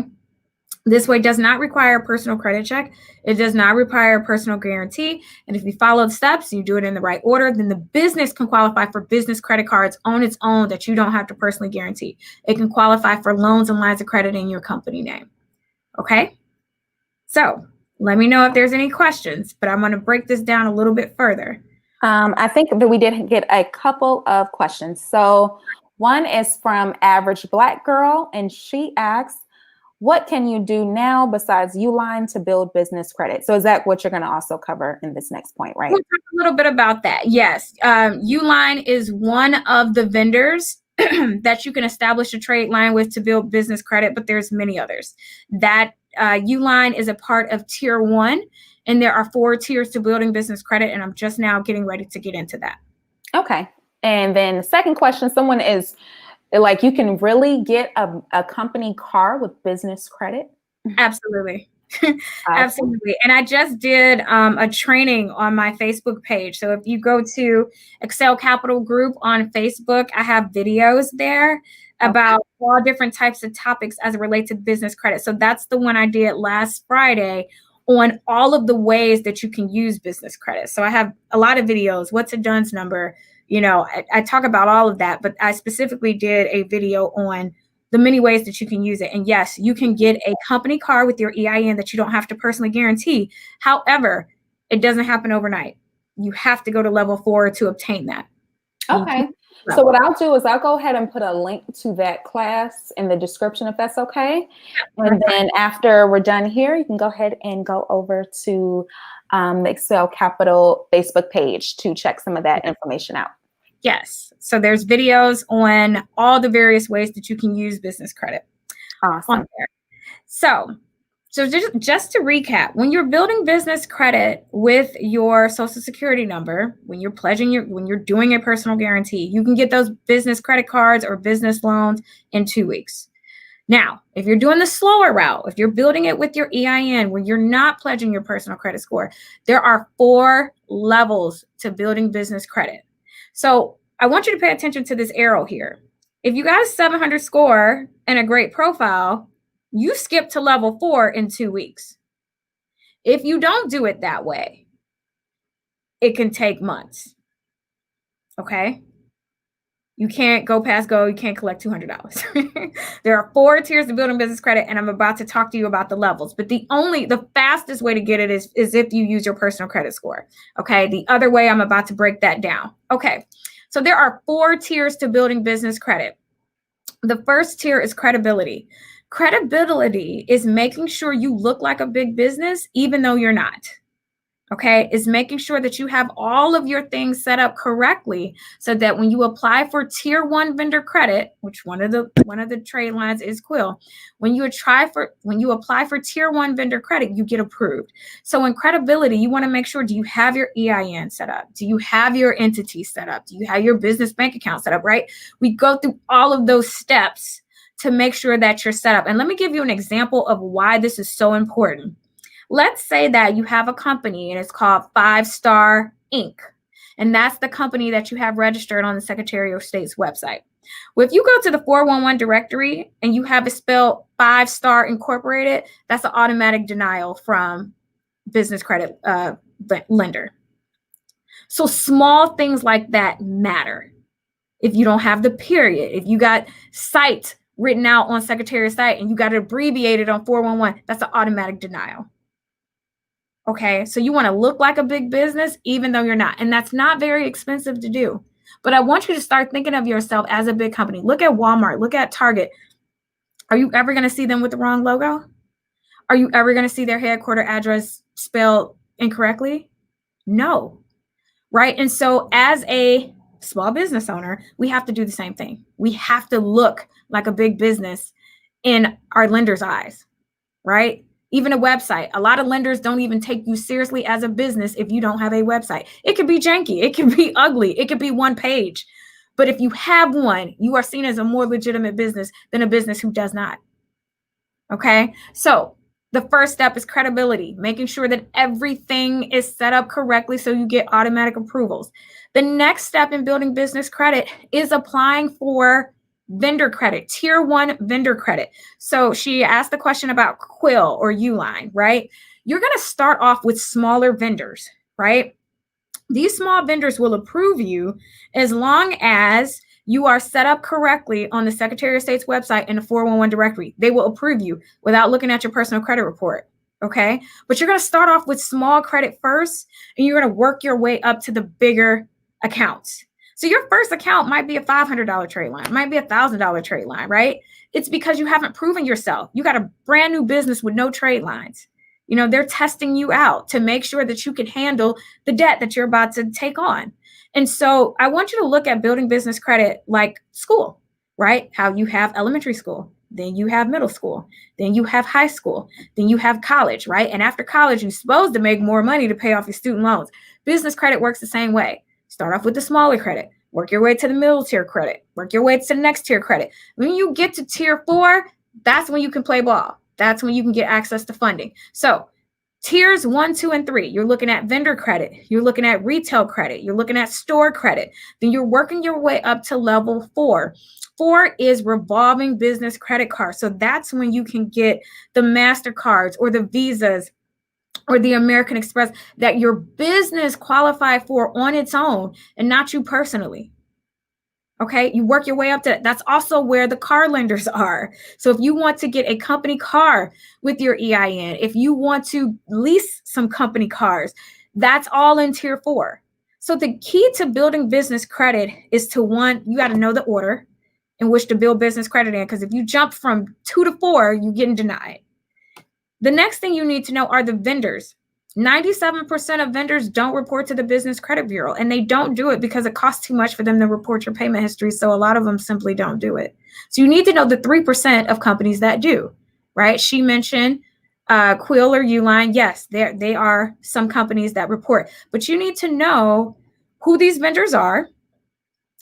This way does not require a personal credit check. It does not require a personal guarantee. And if you follow the steps, you do it in the right order, then the business can qualify for business credit cards on its own that you don't have to personally guarantee. It can qualify for loans and lines of credit in your company name, okay? So let me know if there's any questions, but I'm going to break this down a little bit further. I think that we did get a couple of questions. So one is from Average Black Girl, and she asks, what can you do now besides Uline to build business credit? So is that what you're going to also cover in this next point, right? We'll talk a little bit about that. Yes. Uline is one of the vendors that you can establish a trade line with to build business credit, but there's many others. That Uline is a part of tier 1, and there are 4 tiers to building business credit, and I'm just now getting ready to get into that. Okay. And then the second question, someone is like, you can really get a company car with business credit? Absolutely. Absolutely. And I just did a training on my Facebook page. So if you go to Excel Capital Group on Facebook, I have videos there about all different types of topics as it relates to business credit. So that's the one I did last Friday on all of the ways that you can use business credit. So I have a lot of videos. What's a DUNS number? You know, I talk about all of that, but I specifically did a video on the many ways that you can use it. And yes, you can get a company car with your EIN that you don't have to personally guarantee. However, it doesn't happen overnight. You have to go to level 4 to obtain that. Okay. So what I'll do is I'll go ahead and put a link to that class in the description, if that's okay. And then after we're done here, you can go ahead and go over to the Excel Capital Facebook page to check some of that information out. Yes. So there's videos on all the various ways that you can use business credit. Awesome. On there. So just to recap, when you're building business credit with your social security number, when you're when you're doing a personal guarantee, you can get those business credit cards or business loans in 2 weeks. Now, if you're doing the slower route, if you're building it with your EIN, where you're not pledging your personal credit score, there are 4 levels to building business credit. So I want you to pay attention to this arrow here. If you got a 700 score and a great profile, you skip to level 4 in 2 weeks. If you don't do it that way, it can take months. Okay? You can't go past go. You can't collect $200. There are 4 tiers to building business credit, and I'm about to talk to you about the levels. But the fastest way to get it is if you use your personal credit score. Okay? The other way, I'm about to break that down. Okay. So there are 4 tiers to building business credit. The first tier is credibility. Credibility is making sure you look like a big business, even though you're not. Okay, is making sure that you have all of your things set up correctly so that when you apply for tier 1 vendor credit, which one of the trade lines is Quill, when you apply for tier 1 vendor credit, you get approved. So in credibility, you want to make sure, do you have your EIN set up? Do you have your entity set up? Do you have your business bank account set up, right? We go through all of those steps to make sure that you're set up. And let me give you an example of why this is so important. Let's say that you have a company and it's called 5 Star Inc. And that's the company that you have registered on the Secretary of State's website. Well, if you go to the 411 directory and you have it spelled 5 Star Incorporated, that's an automatic denial from business credit lender. So small things like that matter. If you don't have the period, if you got site written out on Secretary of State and you got it abbreviated on 411, that's an automatic denial. Okay, so you want to look like a big business, even though you're not. And that's not very expensive to do. But I want you to start thinking of yourself as a big company. Look at Walmart. Look at Target. Are you ever going to see them with the wrong logo? Are you ever going to see their headquarter address spelled incorrectly? No. Right? And so as a small business owner, we have to do the same thing. We have to look like a big business in our lender's eyes, right? Even a website. A lot of lenders don't even take you seriously as a business if you don't have a website. It could be janky. It could be ugly. It could be one page. But if you have one, you are seen as a more legitimate business than a business who does not. Okay? So The first step is credibility, making sure that everything is set up correctly so you get automatic approvals. The next step in building business credit is applying for vendor credit, tier 1 vendor credit. So she asked the question about Quill or Uline, right? You're going to start off with smaller vendors, right? These small vendors will approve you as long as you are set up correctly on the Secretary of State's website in the 411 directory. They will approve you without looking at your personal credit report. Okay. But you're going to start off with small credit first, and you're going to work your way up to the bigger accounts. So your first account might be a $500 trade line, might be a $1,000 trade line, right? It's because you haven't proven yourself. You got a brand new business with no trade lines. You know, they're testing you out to make sure that you can handle the debt that you're about to take on. And so I want you to look at building business credit like school, right? How you have elementary school, then you have middle school, then you have high school, then you have college, right? And after college, you're supposed to make more money to pay off your student loans. Business credit works the same way. Start off with the smaller credit, work your way to the middle tier credit, work your way to the next tier credit. When you get to tier 4, that's when you can play ball. That's when you can get access to funding. So tiers 1, 2, and 3, you're looking at vendor credit, you're looking at retail credit, you're looking at store credit, then you're working your way up to level 4. 4 is revolving business credit cards. So that's when you can get the MasterCards or the Visas or the American Express that your business qualified for on its own and not you personally. Okay, you work your way up to that. That's also where the car lenders are. So if you want to get a company car with your EIN, if you want to lease some company cars, that's all in tier 4. So the key to building business credit is to, one, you got to know the order in which to build business credit in, because if you jump from 2 to 4, you're getting denied. The next thing you need to know are the vendors. 97% of vendors don't report to the Business Credit Bureau, and they don't do it because it costs too much for them to report your payment history. So a lot of them simply don't do it. So you need to know the 3% of companies that do, right? She mentioned Quill or Uline. Yes, they are some companies that report, but you need to know who these vendors are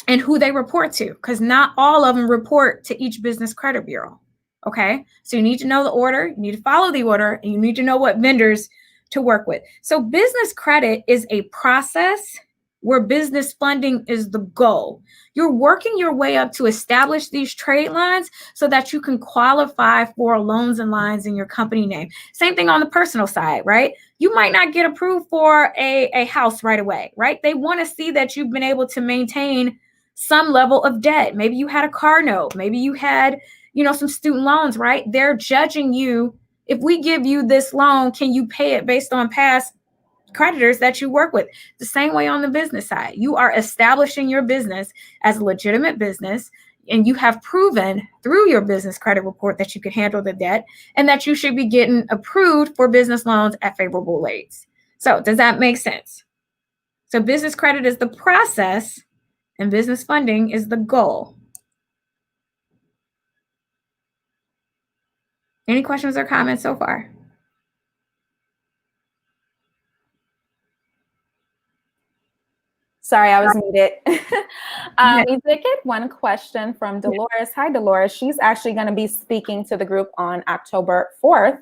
and who they report to, because not all of them report to each Business Credit Bureau. Okay, so you need to know the order, you need to follow the order, and you need to know what vendors to work with. So business credit is a process where business funding is the goal. You're working your way up to establish these trade lines so that you can qualify for loans and lines in your company name. Same thing on the personal side, right? You might not get approved for a house right away, right? They want to see that you've been able to maintain some level of debt. Maybe you had a car note, maybe you had, some student loans, right? They're judging you. If we give you this loan, can you pay it based on past creditors that you work with? The same way on the business side. You are establishing your business as a legitimate business, and you have proven through your business credit report that you can handle the debt and that you should be getting approved for business loans at favorable rates. So does that make sense? So business credit is the process and business funding is the goal. Any questions or comments so far? Sorry, I was muted. We did get one question from Dolores. Hi, Dolores. She's actually going to be speaking to the group on October 4th.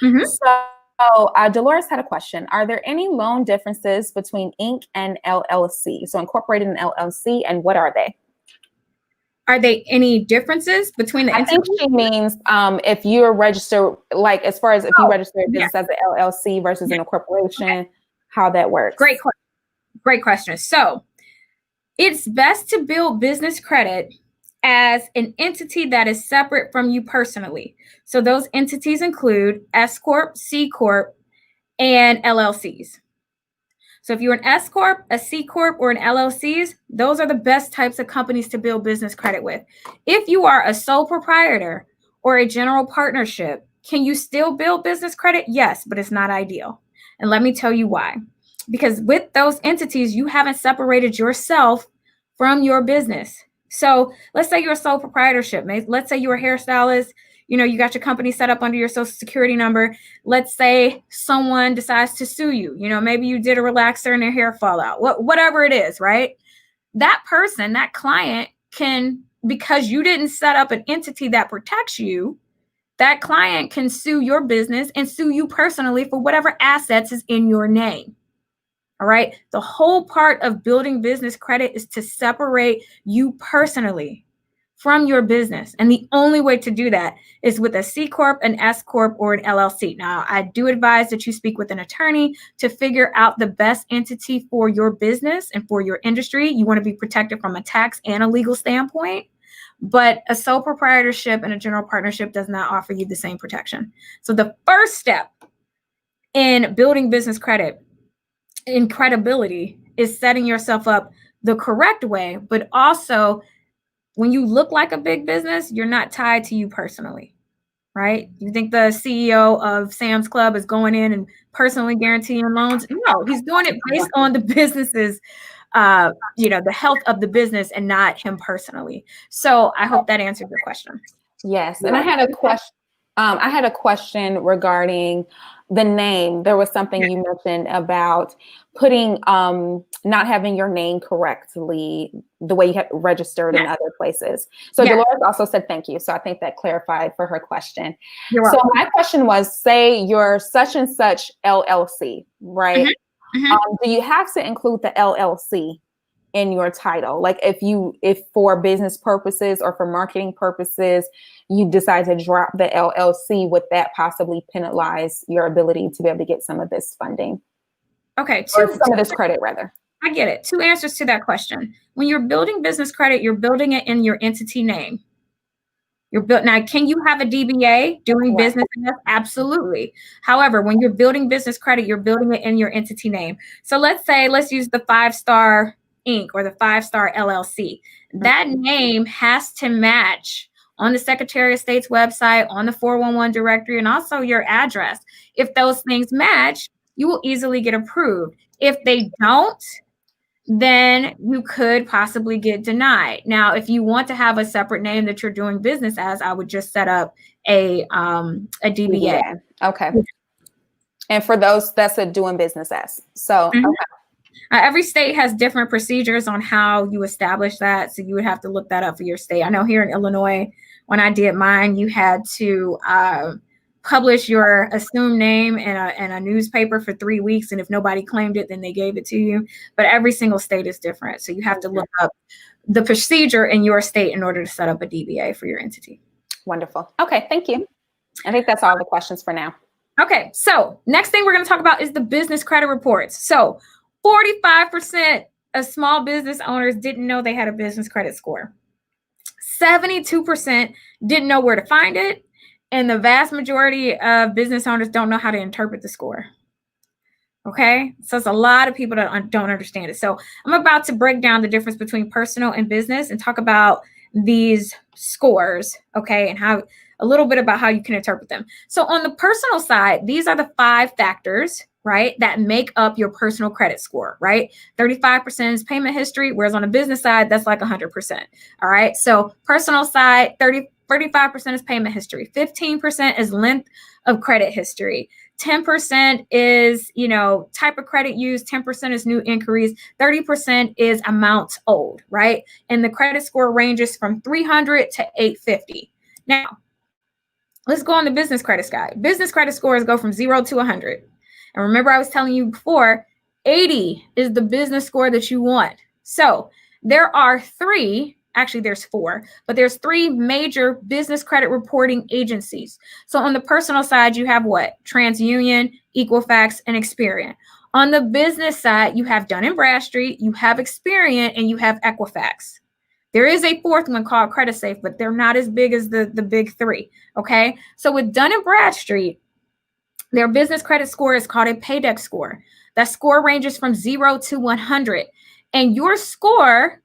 Mm-hmm. So Dolores had a question. Are there any loan differences between Inc. and LLC? So incorporated and LLC, and what are they? Are there any differences between the entities? I think she means if you're registered, like as far as if you register a business as an LLC versus an incorporation, how that works. Great question. So it's best to build business credit as an entity that is separate from you personally. So those entities include S Corp, C Corp, and LLCs. So if you're an S Corp, a C Corp, or an LLCs, those are the best types of companies to build business credit with. If you are a sole proprietor or a general partnership, can you still build business credit? Yes, but it's not ideal. And let me tell you why. Because with those entities, you haven't separated yourself from your business. So let's say you're a sole proprietorship. Let's say you're a hairstylist. You got your company set up under your social security number. Let's say someone decides to sue you. Maybe you did a relaxer and their hair fall out. Whatever it is, right? That person, that client can, because you didn't set up an entity that protects you, that client can sue your business and sue you personally for whatever assets is in your name. All right. The whole part of building business credit is to separate you personally from your business. And the only way to do that is with a C Corp, an S Corp, or an LLC. Now, I do advise that you speak with an attorney to figure out the best entity for your business and for your industry. You want to be protected from a tax and a legal standpoint. But a sole proprietorship and a general partnership does not offer you the same protection. So the first step in building business credit and credibility is setting yourself up the correct way, but also when you look like a big business, you're not tied to you personally, right? You think the CEO of Sam's Club is going in and personally guaranteeing loans? No, he's doing it based on the business's, the health of the business and not him personally. So I hope that answered your question. Yes, and I had a question. I had a question regarding the name. There was something you mentioned about putting, not having your name correctly, the way you have registered in other places. So Dolores also said thank you. So I think that clarified for her question. So my question was, say you're such and such LLC, right? Do you have to include the LLC in your title? Like if for business purposes or for marketing purposes, you decide to drop the LLC, would that possibly penalize your ability to be able to get some of this funding? Okay. Or some of this credit, rather. I get it. Two answers to that question. When you're building business credit, you're building it in your entity name. Now, can you have a DBA doing business? Absolutely. However, when you're building business credit, you're building it in your entity name. So let's use the 5-Star Inc. or the 5-Star LLC. That name has to match on the Secretary of State's website, on the 411 directory, and also your address. If those things match, you will easily get approved. If they don't, then you could possibly get denied. Now, if you want to have a separate name that you're doing business as, I would just set up a DBA. Okay. And for those, that's a doing business as. So, okay. Every state has different procedures on how you establish that. So you would have to look that up for your state. I know here in Illinois, when I did mine, you had to publish your assumed name in a newspaper for 3 weeks. And if nobody claimed it, then they gave it to you. But every single state is different. So you have to look up the procedure in your state in order to set up a DBA for your entity. Wonderful. Okay, thank you. I think that's all the questions for now. Okay, so next thing we're going to talk about is the business credit reports. So 45% of small business owners didn't know they had a business credit score. 72% didn't know where to find it. And the vast majority of business owners don't know how to interpret the score. Okay, so it's a lot of people that don't understand it. So I'm about to break down the difference between personal and business and talk about these scores, okay, and how a little bit about how you can interpret them. So on the personal side, these are the 5 factors, right, that make up your personal credit score, right? 35% is payment history, whereas on the business side, that's like 100%. All right, so personal side, 35% is payment history, 15% is length of credit history, 10% is, type of credit used, 10% is new inquiries, 30% is amounts owed, right? And the credit score ranges from 300 to 850. Now, let's go on the business credit side. Business credit scores go from 0 to 100. And remember, I was telling you before, 80 is the business score that you want. So there are 3, actually there's 4, but there's 3 major business credit reporting agencies. So on the personal side, you have what? TransUnion, Equifax, and Experian. On the business side, you have Dun & Bradstreet, you have Experian, and you have Equifax. There is a 4th one called CreditSafe, but they're not as big as the big 3, okay? So with Dun & Bradstreet, their business credit score is called a Paydex score. That score ranges from 0 to 100. And your score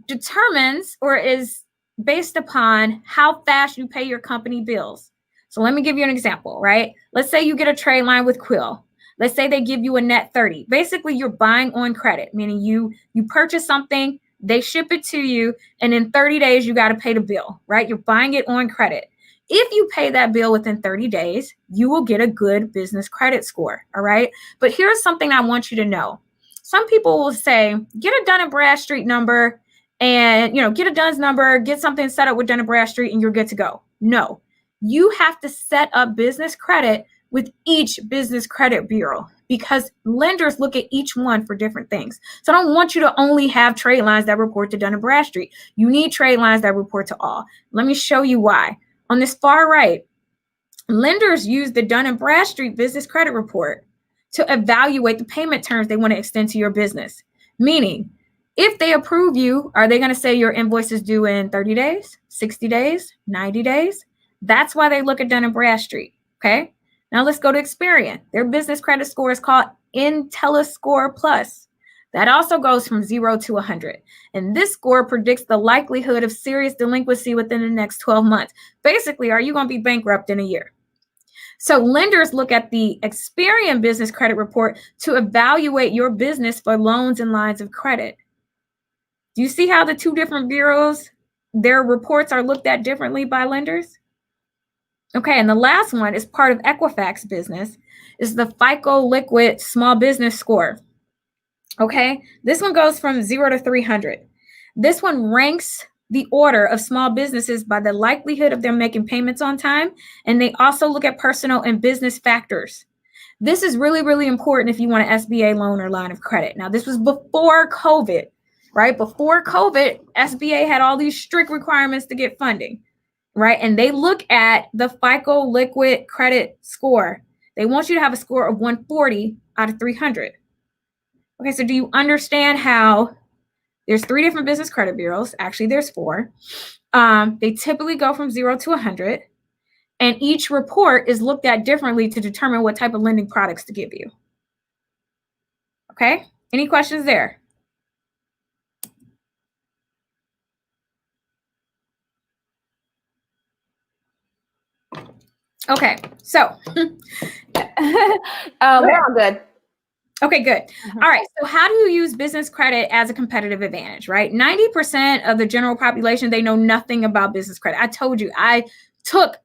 determines or is based upon how fast you pay your company bills. So let me give you an example, right? Let's say you get a trade line with Quill. Let's say they give you a net 30. Basically, you're buying on credit, meaning you purchase something, they ship it to you, and in 30 days, you got to pay the bill, right? You're buying it on credit. If you pay that bill within 30 days, you will get a good business credit score, all right? But here's something I want you to know. Some people will say, get a Dun & Bradstreet number and, get a Dunn's number, get something set up with Dun & Bradstreet, and you're good to go. No, you have to set up business credit with each business credit bureau because lenders look at each one for different things. So I don't want you to only have trade lines that report to Dun & Bradstreet. You need trade lines that report to all. Let me show you why. On this far right, lenders use the Dun & Bradstreet business credit report to evaluate the payment terms they want to extend to your business. Meaning, if they approve you, are they going to say your invoice is due in 30 days, 60 days, 90 days? That's why they look at Dun & Bradstreet, okay? Now let's go to Experian. Their business credit score is called IntelliScore Plus. That also goes from 0 to 100. And this score predicts the likelihood of serious delinquency within the next 12 months. Basically, are you going to be bankrupt in a year? So lenders look at the Experian business credit report to evaluate your business for loans and lines of credit. Do you see how the two different bureaus, their reports are looked at differently by lenders? Okay, and the last one is part of Equifax business, is the FICO Liquid Small Business Score. Okay, this one goes from 0 to 300. This one ranks the order of small businesses by the likelihood of them making payments on time, and they also look at personal and business factors. This is really, really important if you want an SBA loan or line of credit. Now, this was before COVID, right? Before COVID, SBA had all these strict requirements to get funding, right? And they look at the FICO Liquid Credit Score. They want you to have a score of 140 out of 300. Okay, so do you understand how there's 3 different business credit bureaus? Actually, there's 4. They typically go from 0 to 100. And each report is looked at differently to determine what type of lending products to give you. Okay, any questions there? Okay, so We're all good. Okay, good. All right. So how do you use business credit as a competitive advantage, right? 90% of the general population, they know nothing about business credit. I told you, I took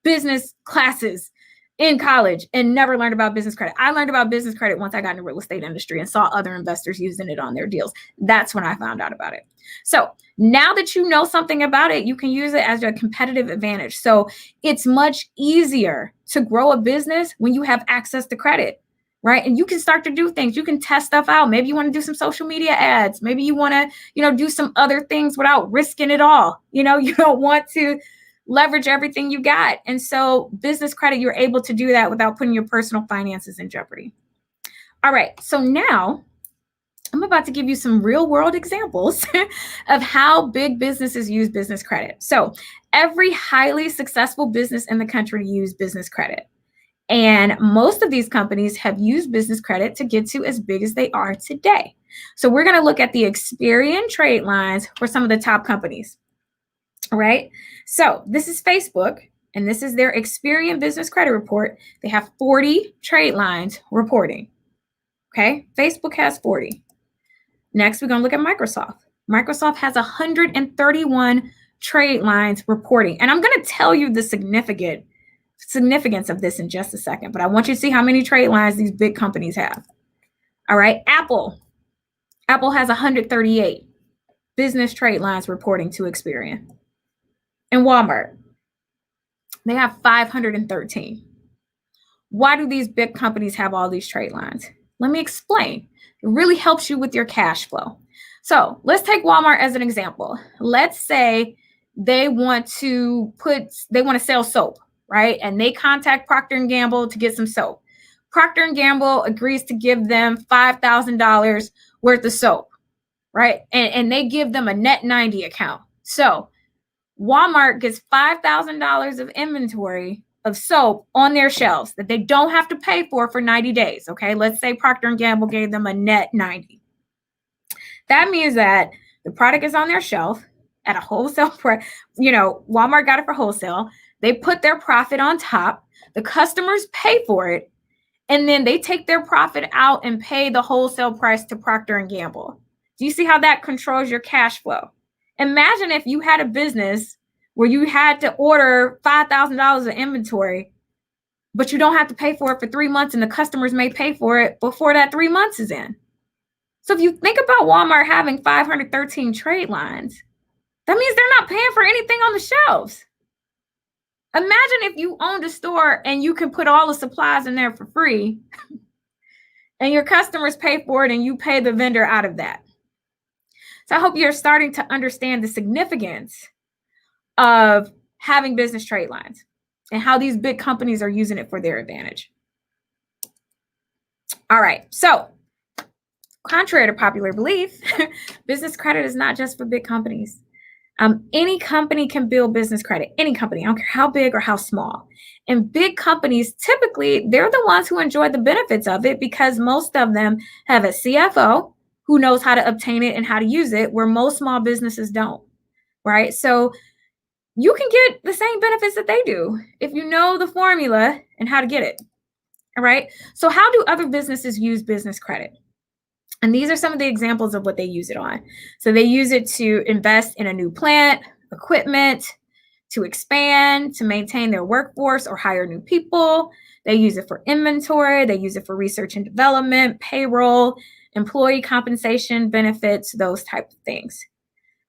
business classes in college and never learned about business credit. I learned about business credit once I got in the real estate industry and saw other investors using it on their deals. That's when I found out about it. So now that you know something about it, you can use it as a competitive advantage. So it's much easier to grow a business when you have access to credit. Right. And you can start to do things. You can test stuff out. Maybe you want to do some social media ads. Maybe you want to, do some other things without risking it all. You don't want to leverage everything you got. And so business credit, you're able to do that without putting your personal finances in jeopardy. All right. So now I'm about to give you some real world examples of how big businesses use business credit. So every highly successful business in the country uses business credit. And most of these companies have used business credit to get to as big as they are today. So we're going to look at the Experian trade lines for some of the top companies. All right. So this is Facebook, and this is their Experian business credit report. They have 40 trade lines reporting. Okay. Facebook has 40. Next, we're going to look at Microsoft. Microsoft has 131 trade lines reporting. And I'm going to tell you the significance of this in just a second, but I want you to see how many trade lines these big companies have. All right, Apple has 138 business trade lines reporting to Experian. And Walmart, they have 513. Why do these big companies have all these trade lines? Let me explain. It really helps you with your cash flow. So let's take Walmart as an example. Let's say they want to sell soap. Right? And they contact Procter & Gamble to get some soap. Procter & Gamble agrees to give them $5,000 worth of soap, right? And they give them a net 90 account. So Walmart gets $5,000 of inventory of soap on their shelves that they don't have to pay for 90 days. Okay. Let's say Procter & Gamble gave them a net 90. That means that the product is on their shelf at a wholesale price. Walmart got it for wholesale. They put their profit on top. The customers pay for it. And then they take their profit out and pay the wholesale price to Procter & Gamble. Do you see how that controls your cash flow? Imagine if you had a business where you had to order $5,000 of inventory, but you don't have to pay for it for 3 months, and the customers may pay for it before that 3 months is in. So if you think about Walmart having 513 trade lines, that means they're not paying for anything on the shelves. Imagine if you owned a store and you can put all the supplies in there for free and your customers pay for it and you pay the vendor out of that. So I hope you're starting to understand the significance of having business trade lines and how these big companies are using it for their advantage. All right. So contrary to popular belief, business credit is not just for big companies. Any company can build business credit. Any company, I don't care how big or how small. And big companies, typically, they're the ones who enjoy the benefits of it because most of them have a CFO who knows how to obtain it and how to use it, where most small businesses don't, right? So you can get the same benefits that they do if you know the formula and how to get it, all right? So how do other businesses use business credit? And these are some of the examples of what they use it on. So they use it to invest in a new plant, equipment, to expand, to maintain their workforce or hire new people. They use it for inventory. They use it for research and development, payroll, employee compensation, benefits, those type of things.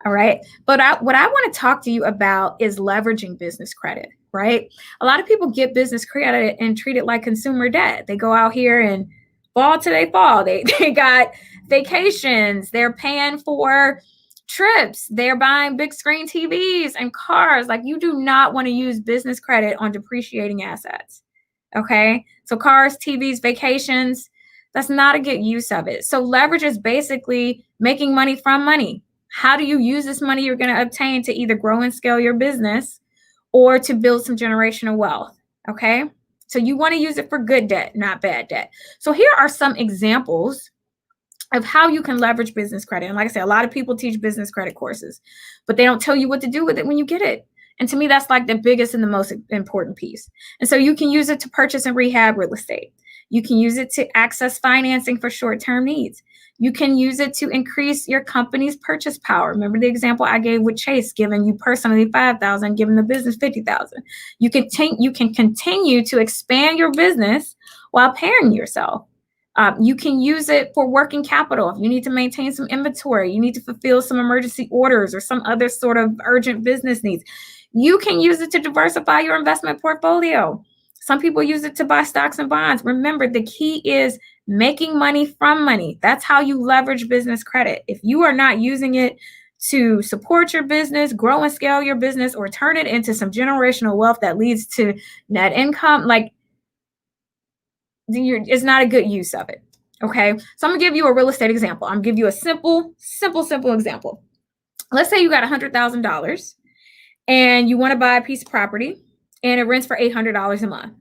All right. But what I want to talk to you about is leveraging business credit, right? A lot of people get business credit and treat it like consumer debt. They go out here and fall till they fall. They got vacations. They're paying for trips. They're buying big screen TVs and cars. Like, you do not want to use business credit on depreciating assets. Okay. So cars, TVs, vacations, that's not a good use of it. So leverage is basically making money from money. How do you use this money you're going to obtain to either grow and scale your business or to build some generational wealth? Okay. So you want to use it for good debt, not bad debt. So here are some examples of how you can leverage business credit. And like I said, a lot of people teach business credit courses, but they don't tell you what to do with it when you get it. And to me, that's like the biggest and the most important piece. And so you can use it to purchase and rehab real estate. You can use it to access financing for short-term needs. You can use it to increase your company's purchase power. Remember the example I gave with Chase, giving you personally $5,000, giving the business $50,000. You can continue to expand your business while paying yourself. You can use it for working capital. If you need to maintain some inventory, you need to fulfill some emergency orders or some other sort of urgent business needs. You can use it to diversify your investment portfolio. Some people use it to buy stocks and bonds. Remember, the key is making money from money. That's how you leverage business credit. If you are not using it to support your business, grow and scale your business, or turn it into some generational wealth that leads to net income, like, it's not a good use of it. Okay. So I'm gonna give you a real estate example. I'm gonna give you a simple example. Let's say you got $100,000 and you want to buy a piece of property and it rents for $800 a month.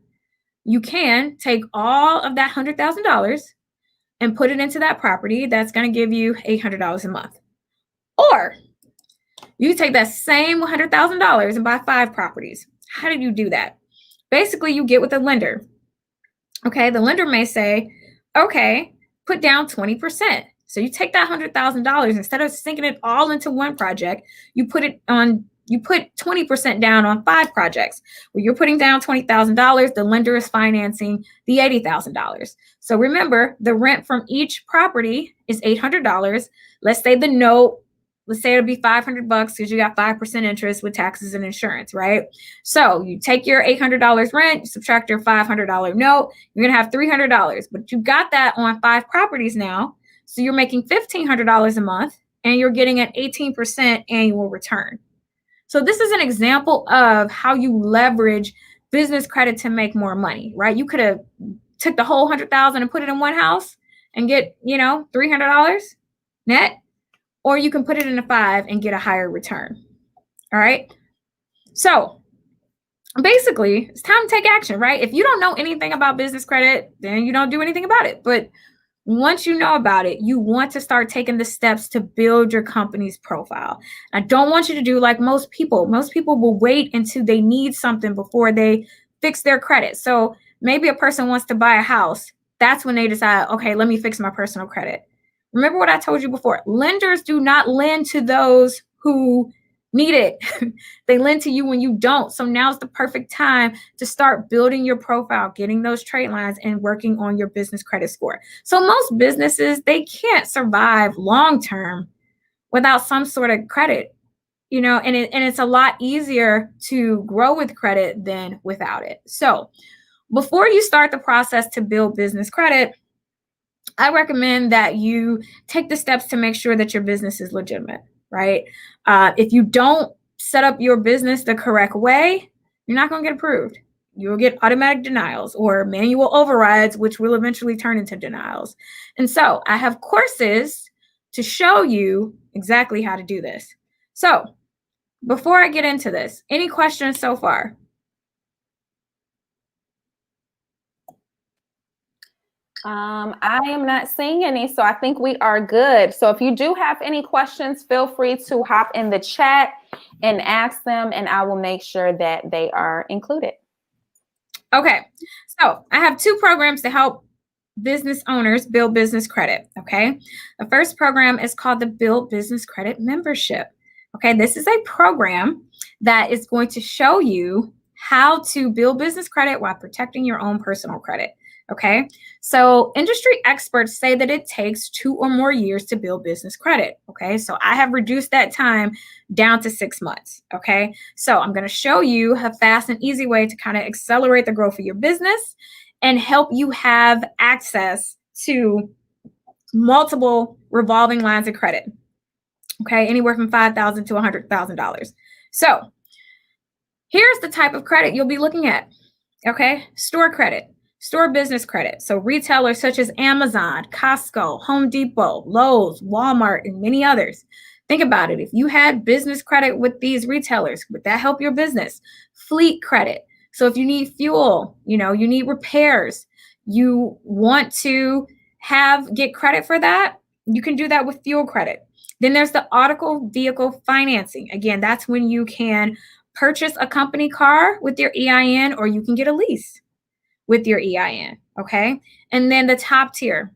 You can take all of that $100,000 and put it into that property. That's going to give you $800 a month. Or you can take that same $100,000 and buy 5 properties. How do you do that? Basically, you get with a lender. Okay, the lender may say, okay, put down 20%. So you take that $100,000, instead of sinking it all into one project, you put 20% down on 5 projects. Where you're putting down $20,000, the lender is financing the $80,000. So remember, the rent from each property is $800. Let's say the note, let's say it'll be $500 because you got 5% interest with taxes and insurance, right? So you take your $800 rent, you subtract your $500 note, you're gonna have $300, but you got that on 5 properties now. So you're making $1,500 a month and you're getting an 18% annual return. So this is an example of how you leverage business credit to make more money, right? You could have took the whole $100,000 and put it in one house and get, $300 net, or you can put it in a 5 and get a higher return. All right. So basically, it's time to take action, right? If you don't know anything about business credit, then you don't do anything about it. But once you know about it, you want to start taking the steps to build your company's profile. I don't want you to do like most people. Most people will wait until they need something before they fix their credit. So maybe a person wants to buy a house. That's when they decide, okay, let me fix my personal credit. Remember what I told you before. Lenders do not lend to those who need it. They lend to you when you don't. So now's the perfect time to start building your profile, getting those trade lines, and working on your business credit score. So most businesses, they can't survive long-term without some sort of credit, and it's a lot easier to grow with credit than without it. So before you start the process to build business credit, I recommend that you take the steps to make sure that your business is legitimate, right? If you don't set up your business the correct way, you're not going to get approved. You'll get automatic denials or manual overrides, which will eventually turn into denials. And so I have courses to show you exactly how to do this. So before I get into this, any questions so far? I am not seeing any, so I think we are good. So if you do have any questions, feel free to hop in the chat and ask them, and I will make sure that they are included. Okay, so I have 2 programs to help business owners build business credit. Okay, the first program is called the Build Business Credit Membership. Okay, this is a program that is going to show you how to build business credit while protecting your own personal credit. Okay, so industry experts say that it takes 2 or more years to build business credit. Okay, so I have reduced that time down to 6 months. Okay, so I'm going to show you a fast and easy way to kind of accelerate the growth of your business and help you have access to multiple revolving lines of credit. Okay, anywhere from $5,000 to $100,000. So here's the type of credit you'll be looking at. Okay, store credit, store business credit. So retailers such as Amazon, Costco, Home Depot, Lowe's, Walmart, and many others. Think about it. If you had business credit with these retailers, would that help your business? Fleet credit. So if you need fuel, you need repairs, you want to get credit for that, you can do that with fuel credit. Then there's the auto vehicle financing. Again, that's when you can purchase a company car with your EIN, or you can get a lease with your EIN, okay? And then the top tier,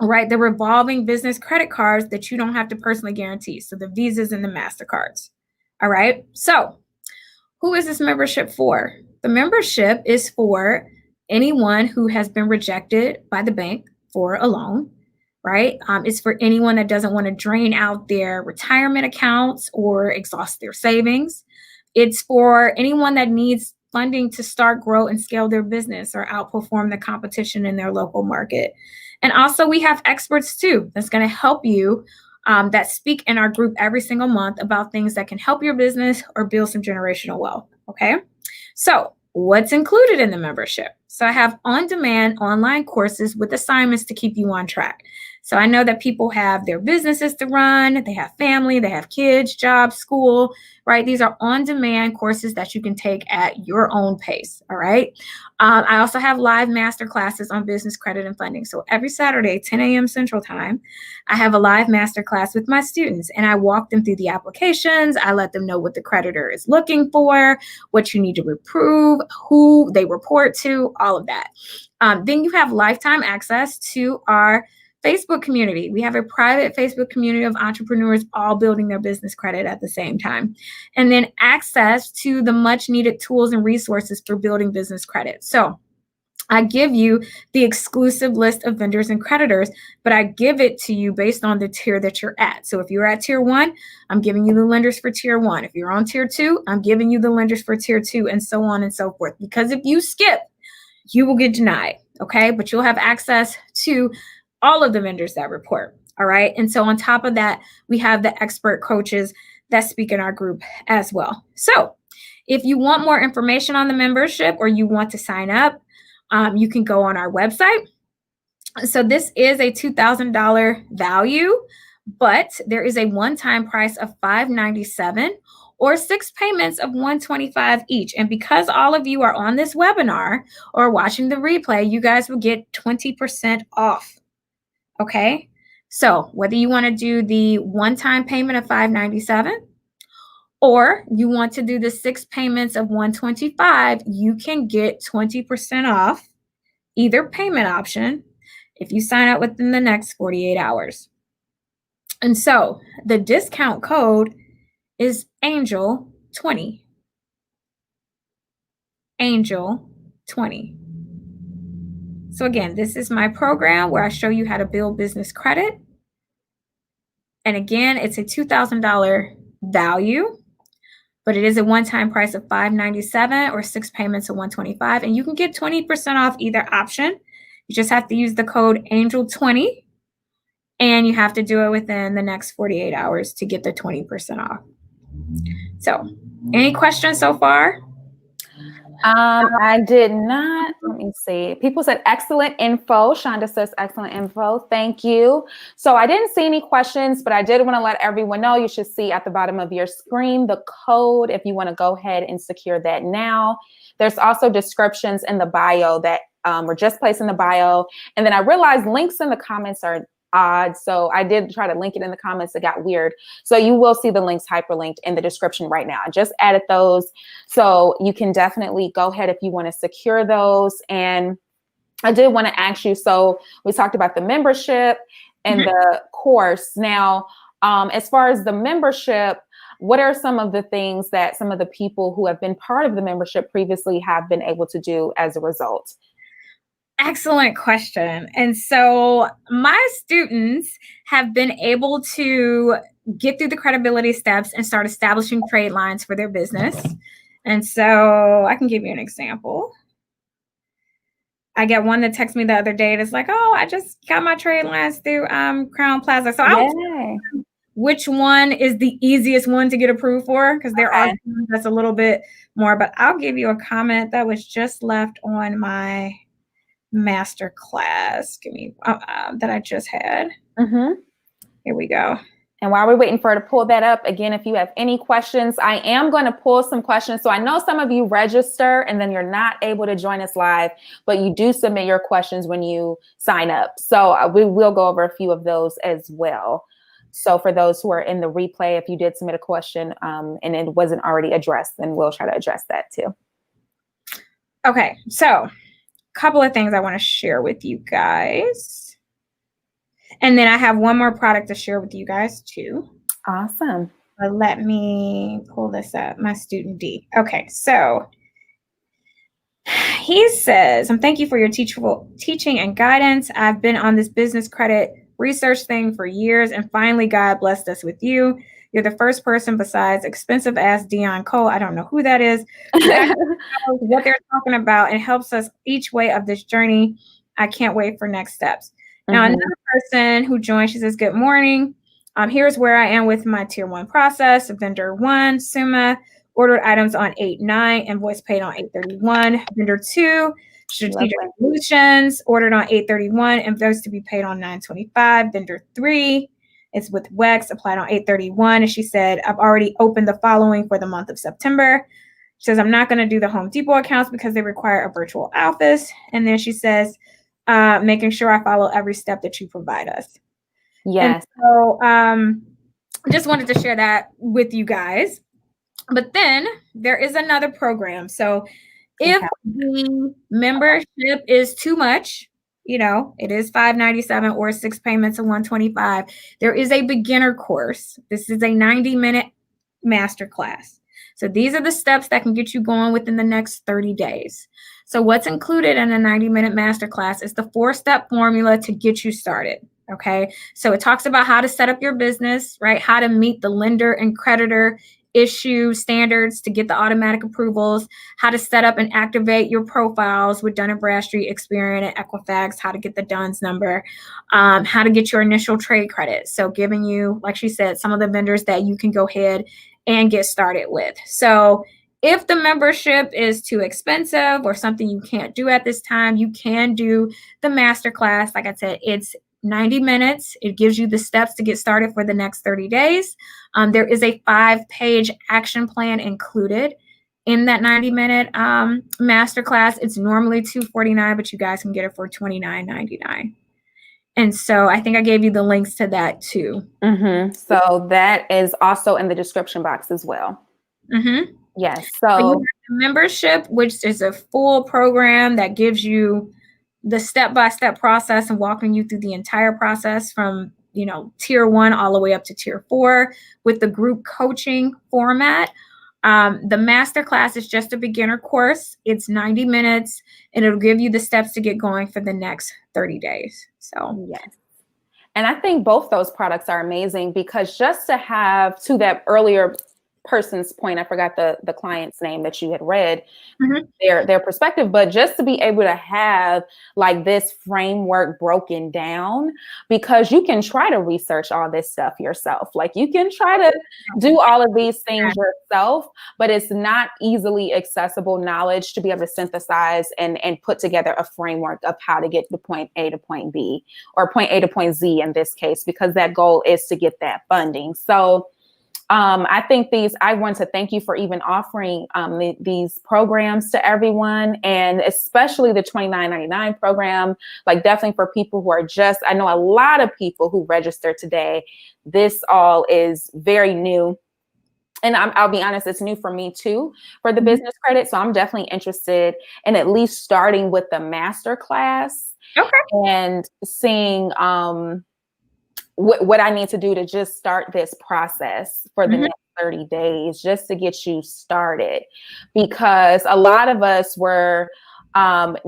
right? The revolving business credit cards that you don't have to personally guarantee. So the Visas and the MasterCards, all right? So who is this membership for? The membership is for anyone who has been rejected by the bank for a loan, right? It's for anyone that doesn't want to drain out their retirement accounts or exhaust their savings. It's for anyone that needs funding to start, grow, and scale their business or outperform the competition in their local market. And also we have experts too that's going to help you that speak in our group every single month about things that can help your business or build some generational wealth. Okay. So what's included in the membership? So I have on-demand online courses with assignments to keep you on track. So I know that people have their businesses to run, they have family, they have kids, jobs, school, right? These are on-demand courses that you can take at your own pace, all right? I also have live master classes on business credit and funding. So every Saturday, 10 a.m. Central Time, I have a live master class with my students, and I walk them through the applications. I let them know what the creditor is looking for, what you need to approve, who they report to, all of that. Then you have lifetime access to our Facebook community. We have a private Facebook community of entrepreneurs all building their business credit at the same time. And then access to the much needed tools and resources for building business credit. So I give you the exclusive list of vendors and creditors, but I give it to you based on the tier that you're at. So if you're at tier 1, I'm giving you the lenders for tier 1. If you're on tier 2, I'm giving you the lenders for tier 2, and so on and so forth. Because if you skip, you will get denied, okay? But you'll have access to all of the vendors that report, all right? And so on top of that, we have the expert coaches that speak in our group as well. So if you want more information on the membership or you want to sign up, you can go on our website. So this is a $2,000 value, but there is a one-time price of $597 or 6 payments of $125 each. And because all of you are on this webinar or watching the replay, you guys will get 20% off. Okay, so whether you want to do the one-time payment of $597 or you want to do the 6 payments of $125, you can get 20% off either payment option if you sign up within the next 48 hours. And so the discount code is ANGEL20. ANGEL20. So again, this is my program where I show you how to build business credit. And again, it's a $2,000 value, but it is a one-time price of $597 or 6 payments of $125, and you can get 20% off either option. You just have to use the code ANGEL20, and you have to do it within the next 48 hours to get the 20% off. So, any questions so far? I did not. Let me see. People said excellent info. Shonda says excellent info. Thank you. So I didn't see any questions, but I did want to let everyone know you should see at the bottom of your screen the code if you want to go ahead and secure that now. There's also descriptions in the bio that were just placed in the bio. And then I realized links in the comments are odd. So I did try to link it in the comments. It got weird. So you will see the links hyperlinked in the description right now. I just added those. So you can definitely go ahead if you want to secure those. And I did want to ask you, so we talked about the membership and the course. Now, as far as the membership, what are some of the things that some of the people who have been part of the membership previously have been able to do as a result? Excellent question. And so my students have been able to get through the credibility steps and start establishing trade lines for their business. And so I can give you an example. I get one that texted me the other day that's like, oh, I just got my trade lines through Crown Plaza. So I'll which one is the easiest one to get approved for, because there are some that's a little bit more, but I'll give you a comment that was just left on my masterclass. Give me that I just had. Here we go. And while we're waiting for her to pull that up, again, if you have any questions, I am going to pull some questions. So I know some of you register and then you're not able to join us live, but you do submit your questions when you sign up. So we will go over a few of those as well. So for those who are in the replay, if you did submit a question and it wasn't already addressed, then we'll try to address that too. Okay, so couple of things I want to share with you guys. And then I have one more product to share with you guys too. Awesome. But let me pull this up, my student D. Okay, so he says, thank you for your teaching and guidance. I've been on this business credit research thing for years, and finally God blessed us with you. You're the first person besides expensive ass Dion Cole, I don't know who that is, what they're talking about, and helps us each way of this journey. I can't wait for next steps. Now, another person who joined, she says, good morning. Here's where I am with my tier 1 process. Vendor 1, Summa, ordered items on 8/9, invoice paid on 8/31. Vendor 2, Strategic Solutions, ordered on 8/31, invoice to be paid on 9/25. Vendor 3, it's with Wex, applied on 8/31. And she said, I've already opened the following for the month of September. She says, I'm not going to do the Home Depot accounts because they require a virtual office. And then she says, making sure I follow every step that you provide us. Yes. And so just wanted to share that with you guys. But then there is another program. So if the membership is too much, you know, it is $597 or 6 payments of $125. There is a beginner course. This is a 90-minute masterclass. So these are the steps that can get you going within the next 30 days. So what's included in a 90-minute masterclass is the 4-step formula to get you started. Okay. So it talks about how to set up your business, right? How to meet the lender and creditor issue standards to get the automatic approvals, how to set up and activate your profiles with Dun & Bradstreet, Experian, and Equifax, how to get the DUNS number, how to get your initial trade credit. So giving you, like she said, some of the vendors that you can go ahead and get started with. So if the membership is too expensive or something you can't do at this time, you can do the masterclass. Like I said, it's 90 minutes. It gives you the steps to get started for the next 30 days. There is a 5-page action plan included in that 90-minute masterclass. It's normally $249, but you guys can get it for $29.99. And so I think I gave you the links to that too. So that is also in the description box as well. Yes. So you have the membership, which is a full program that gives you the step-by-step process and walking you through the entire process from, you know, tier 1 all the way up to tier 4 with the group coaching format. The masterclass is just a beginner course. It's 90 minutes and it'll give you the steps to get going for the next 30 days. So yes. And I think both those products are amazing because just to have, to that earlier person's point, I forgot the client's name that you had read, Mm-hmm. their perspective, but just to be able to have like this framework broken down, because you can try to research all this stuff yourself. Like you can try to do all of these things yourself, but it's not easily accessible knowledge to be able to synthesize and put together a framework of how to get to point A to point B, or point A to point Z in this case, because that goal is to get that funding. So I think I want to thank you for even offering these programs to everyone, and especially the $29.99 program. Like definitely for people who are I know a lot of people who registered today. This all is very new. And I'll be honest, it's new for me too, for the business credit. So I'm definitely interested in at least starting with the masterclass and seeing what I need to do to just start this process for the next 30 days, just to get you started. Because a lot of us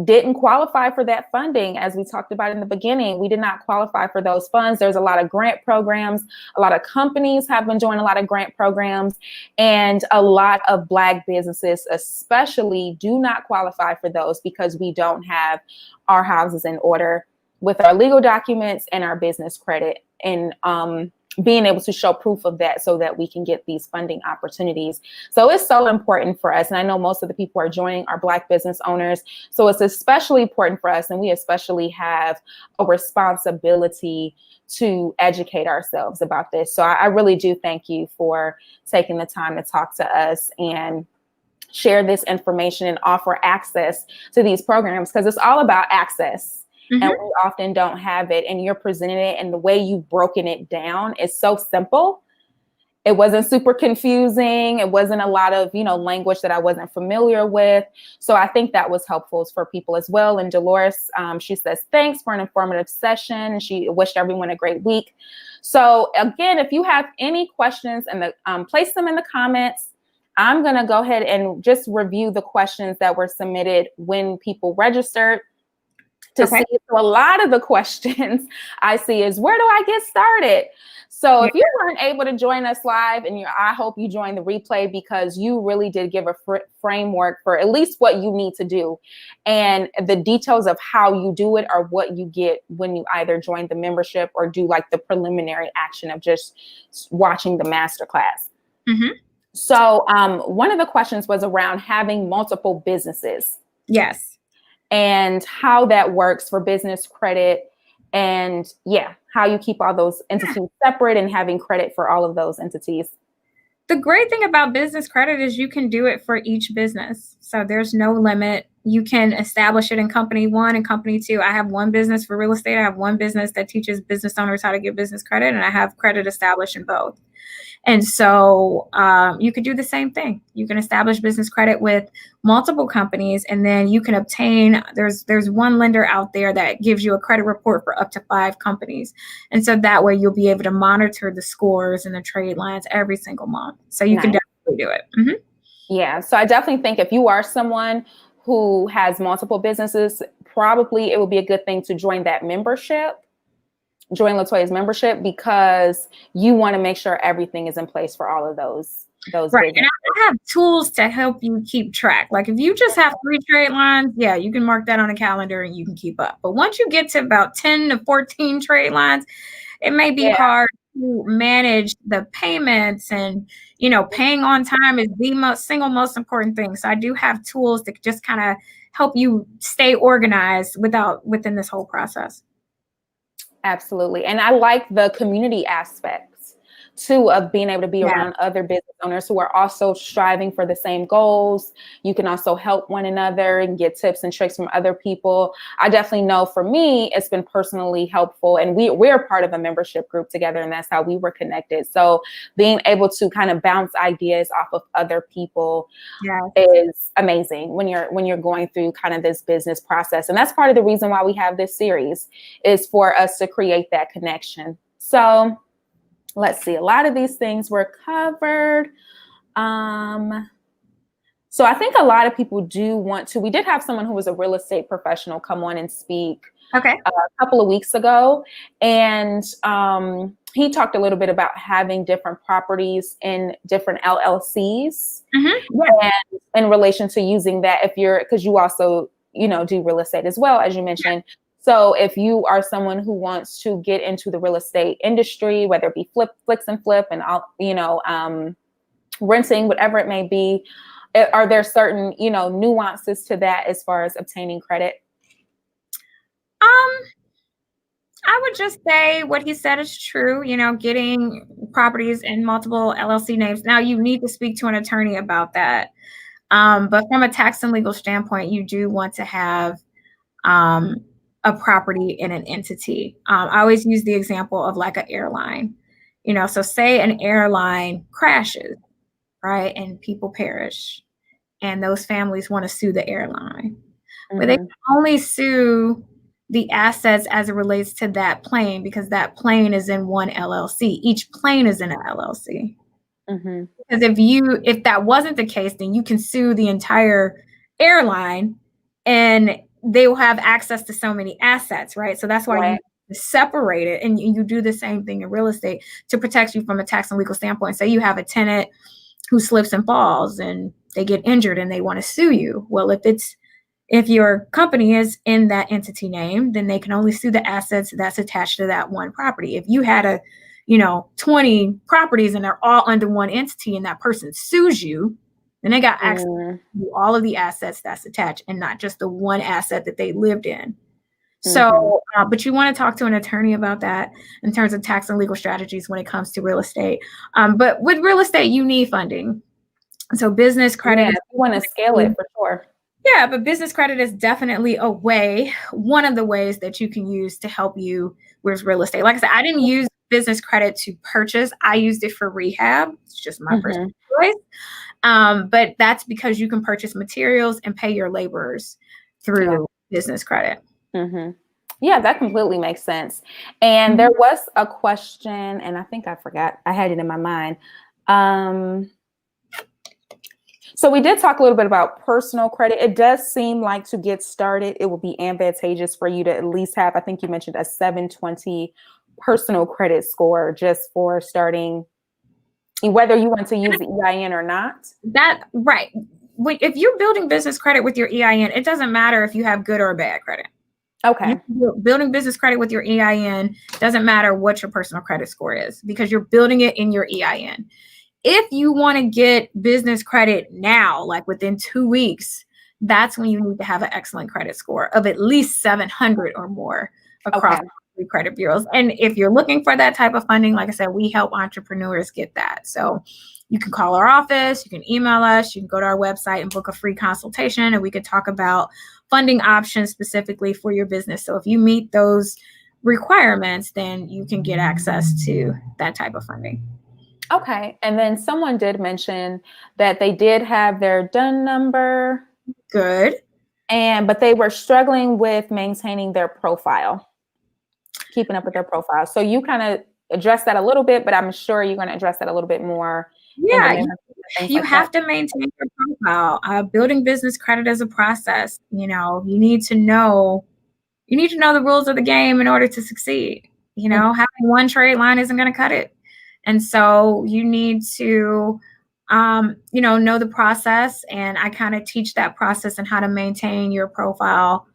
didn't qualify for that funding. As we talked about in the beginning, we did not qualify for those funds. There's a lot of grant programs. A lot of companies have been doing a lot of grant programs, and a lot of Black businesses especially do not qualify for those because we don't have our houses in order with our legal documents and our business credit, and being able to show proof of that so that we can get these funding opportunities. So it's so important for us. And I know most of the people who are joining are Black business owners. So it's especially important for us. And we especially have a responsibility to educate ourselves about this. So I really do thank you for taking the time to talk to us and share this information and offer access to these programs, because it's all about access. And we often don't have it, and you're presenting it, and the way you've broken it down is so simple. It wasn't super confusing. It wasn't a lot of, language that I wasn't familiar with. So I think that was helpful for people as well. And Dolores, she says, thanks for an informative session. And she wished everyone a great week. So again, if you have any questions, place them in the comments. I'm going to go ahead and just review the questions that were submitted when people registered. To see. So a lot of the questions I see is, where do I get started? So if you weren't able to join us live, and I hope you joined the replay, because you really did give a framework for at least what you need to do. And the details of how you do it are what you get when you either join the membership or do like the preliminary action of just watching the masterclass. So one of the questions was around having multiple businesses. Yes. And how that works for business credit, and how you keep all those entities separate and having credit for all of those entities. The great thing about business credit is you can do it for each business. So there's no limit. You can establish it in company 1 and company 2. I have one business for real estate. I have one business that teaches business owners how to get business credit, and I have credit established in both. And so you could do the same thing. You can establish business credit with multiple companies, and then you can obtain, there's one lender out there that gives you a credit report for up to 5 companies. And so that way you'll be able to monitor the scores and the trade lines every single month. So you can definitely do it. Yeah, so I definitely think if you are someone who has multiple businesses, probably it would be a good thing to join that membership. Join LaToya's membership, because you want to make sure everything is in place for all of those right. And I have tools to help you keep track. Like if you just have 3 trade lines, you can mark that on a calendar and you can keep up. But once you get to about 10 to 14 trade lines, it may be hard to manage the payments, and paying on time is the single most important thing. So I do have tools that just kind of help you stay organized within this whole process. Absolutely. And I like the community aspects too, of being able to be around other business owners who are also striving for the same goals. You can also help one another and get tips and tricks from other people. I definitely know for me, it's been personally helpful, and we're part of a membership group together, and that's how we were connected. So being able to kind of bounce ideas off of other people is amazing when you're going through kind of this business process. And that's part of the reason why we have this series, is for us to create that connection. So let's see, a lot of these things were covered. So I think a lot of people do want to. We did have someone who was a real estate professional come on and speak Okay. a couple of weeks ago, and he talked a little bit about having different properties in different LLCs, Yeah. and in relation to using that because you also do real estate as well, as you mentioned. So if you are someone who wants to get into the real estate industry, whether it be fix and flip and all, renting, whatever it may be, are there certain, nuances to that as far as obtaining credit? I would just say what he said is true, getting properties in multiple LLC names. Now you need to speak to an attorney about that. But from a tax and legal standpoint, you do want to have a property in an entity. I always use the example of like an airline, so say an airline crashes, right? And people perish and those families want to sue the airline, but they can only sue the assets as it relates to that plane because that plane is in one LLC. Each plane is in an LLC. Because if that wasn't the case, then you can sue the entire airline and they will have access to so many assets, right? So that's why you separate it, and you do the same thing in real estate to protect you from a tax and legal standpoint. Say you have a tenant who slips and falls and they get injured and they want to sue you. Well, if your company is in that entity name, then they can only sue the assets that's attached to that one property. If you had 20 properties and they're all under one entity and that person sues you, then they got access to all of the assets that's attached and not just the one asset that they lived in. So, but you want to talk to an attorney about that in terms of tax and legal strategies when it comes to real estate. But with real estate, you need funding. So business credit. Yeah, you want to scale it for sure. Yeah, but business credit is definitely one of the ways that you can use to help you with real estate. Like I said, I didn't use business credit to purchase. I used it for rehab. It's just my personal choice. But that's because you can purchase materials and pay your laborers through business credit. Yeah, that completely makes sense. And there was a question, and I think I forgot. I had it in my mind. So we did talk a little bit about personal credit. It does seem like to get started, it would be advantageous for you to at least have, I think you mentioned a 720 personal credit score just for starting, whether you want to use the EIN or not. Right. If you're building business credit with your EIN, it doesn't matter if you have good or bad credit. Okay. Building business credit with your EIN doesn't matter what your personal credit score is because you're building it in your EIN. If you want to get business credit now, like within 2 weeks, that's when you need to have an excellent credit score of at least 700 or more across credit bureaus. And if you're looking for that type of funding, like I said, we help entrepreneurs get that. So you can call our office, you can email us, you can go to our website and book a free consultation, and we could talk about funding options specifically for your business. So if you meet those requirements, then you can get access to that type of funding. Okay. And then someone did mention that they did have their DUN number. Good. But they were struggling with maintaining their profile, keeping up with their profile. So you kind of addressed that a little bit, but I'm sure you're going to address that a little bit more. Yeah, you have to maintain your profile. Building business credit is a process. You need to know the rules of the game in order to succeed. Having one trade line isn't going to cut it. And so you need to, know the process. And I kind of teach that process and how to maintain your profile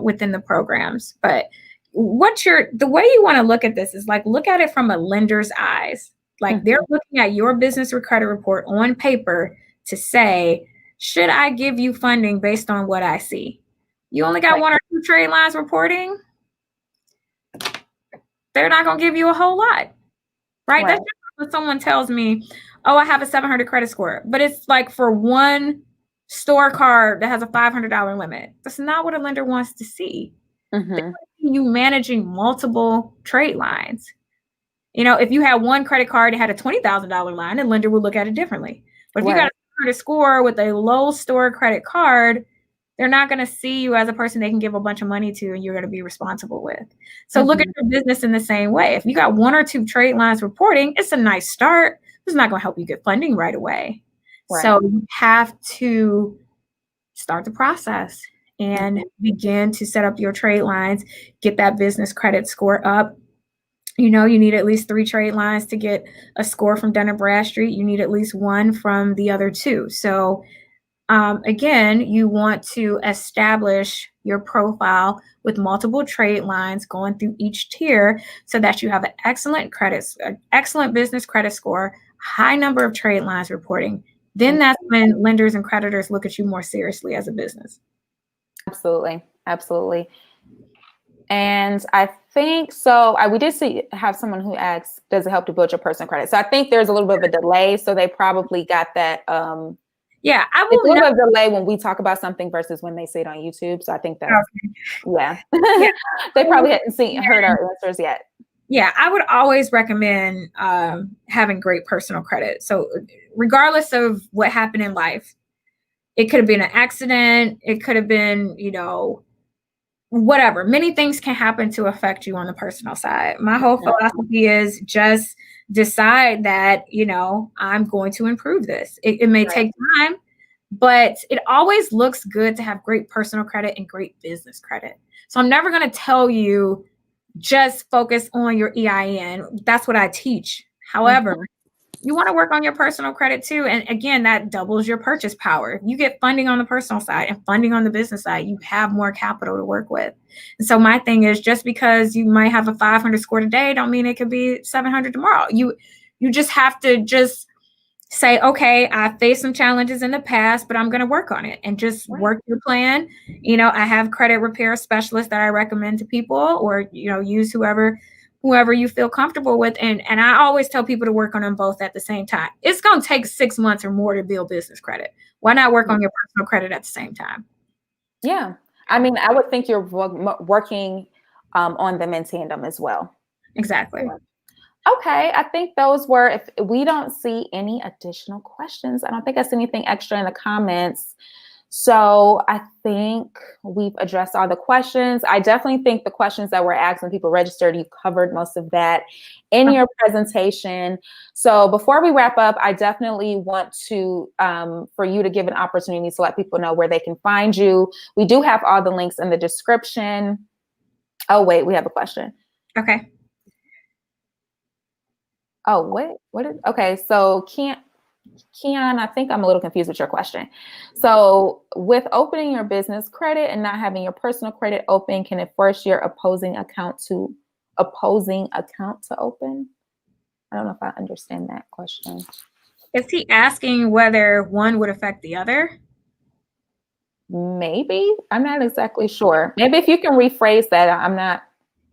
within the programs. But the way you want to look at this is like, look at it from a lender's eyes. Like they're looking at your business credit report on paper to say, should I give you funding based on what I see? You only got one or two trade lines reporting. They're not going to give you a whole lot. Right? That's just when someone tells me, oh, I have a 700 credit score, but it's like for one store card that has a $500 limit. That's not what a lender wants to see. You managing multiple trade lines. If you had one credit card and had a $20,000 line, a lender would look at it differently. But if you got a credit score with a low store credit card, they're not going to see you as a person they can give a bunch of money to and you're going to be responsible with. So look at your business in the same way. If you got one or two trade lines reporting, it's a nice start. It's not going to help you get funding right away. Right. So you have to start the process and begin to set up your trade lines, get that business credit score up. You need at least 3 trade lines to get a score from Dun & Bradstreet. You need at least 1 from the other 2. So again, you want to establish your profile with multiple trade lines going through each tier so that you have an excellent business credit score, high number of trade lines reporting. Then that's when lenders and creditors look at you more seriously as a business. Absolutely. Absolutely. And I think so. We did have someone who asked, does it help to build your personal credit? So I think there's a little bit of a delay. So they probably got that. Yeah, it's a little bit of a delay when we talk about something versus when they say it on YouTube. So I think that's, yeah. They probably hadn't heard our answers yet. Yeah, I would always recommend having great personal credit. So regardless of what happened in life, it could have been an accident. It could have been, whatever. Many things can happen to affect you on the personal side. My whole philosophy is just decide that, I'm going to improve this. It may take time, but it always looks good to have great personal credit and great business credit. So I'm never going to tell you just focus on your EIN. That's what I teach. However, you want to work on your personal credit too. And again, that doubles your purchase power. If you get funding on the personal side and funding on the business side, you have more capital to work with. And so my thing is, just because you might have a 500 score today, don't mean it could be 700 tomorrow. You just have to just say, okay, I faced some challenges in the past, but I'm going to work on it and just work your plan. I have credit repair specialists that I recommend to people, or, use whoever you feel comfortable with. And I always tell people to work on them both at the same time. It's going to take 6 months or more to build business credit. Why not work on your personal credit at the same time? Yeah. I mean, I would think you're working on them in tandem as well. Exactly. Okay. I think those were, if we don't see any additional questions, I don't think I see anything extra in the comments. So I think we've addressed all the questions. I definitely think the questions that were asked when people registered, you covered most of that in your presentation. So before we wrap up, I definitely want to, for you to give an opportunity to let people know where they can find you. We do have all the links in the description. Oh, wait, we have a question. Okay. Oh, wait, okay. So Keon, I think I'm a little confused with your question. So with opening your business credit and not having your personal credit open, can it force your opposing account to open? I don't know if I understand that question. Is he asking whether one would affect the other? Maybe. I'm not exactly sure. Maybe if you can rephrase that, I'm not.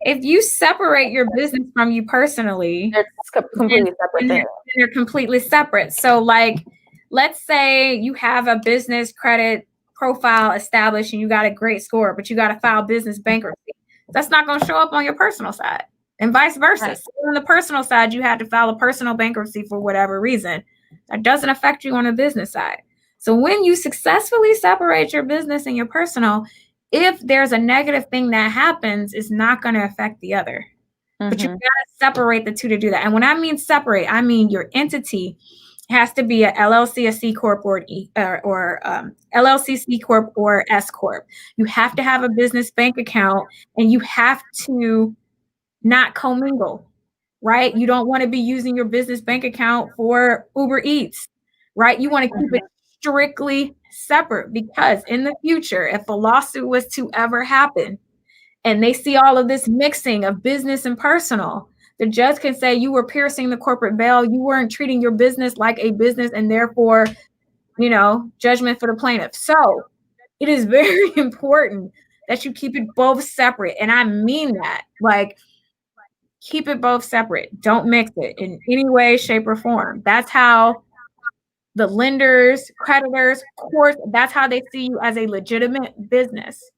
If you separate your business from you personally, they're completely separate. They're completely separate. So like, let's say you have a business credit profile established and you got a great score, but you got to file business bankruptcy. That's not going to show up on your personal side, and vice versa. Right. So on the personal side, you had to file a personal bankruptcy for whatever reason. That doesn't affect you on the business side. So when you successfully separate your business and your personal, if there's a negative thing that happens, it's not going to affect the other. But you got to separate the two to do that. And when I mean separate, I mean your entity has to be a LLC, a C Corp, or LLC, C Corp, or S Corp. You have to have a business bank account, and you have to not commingle, right? You don't want to be using your business bank account for Uber Eats, right? You want to keep it strictly separate, because in the future, if a lawsuit was to ever happen and they see all of this mixing of business and personal, the judge can say you were piercing the corporate veil, you weren't treating your business like a business, and therefore, judgment for the plaintiff. So it is very important that you keep it both separate. And I mean that, like, keep it both separate. Don't mix it in any way, shape, or form. That's how the lenders, creditors, courts, that's how they see you as a legitimate business.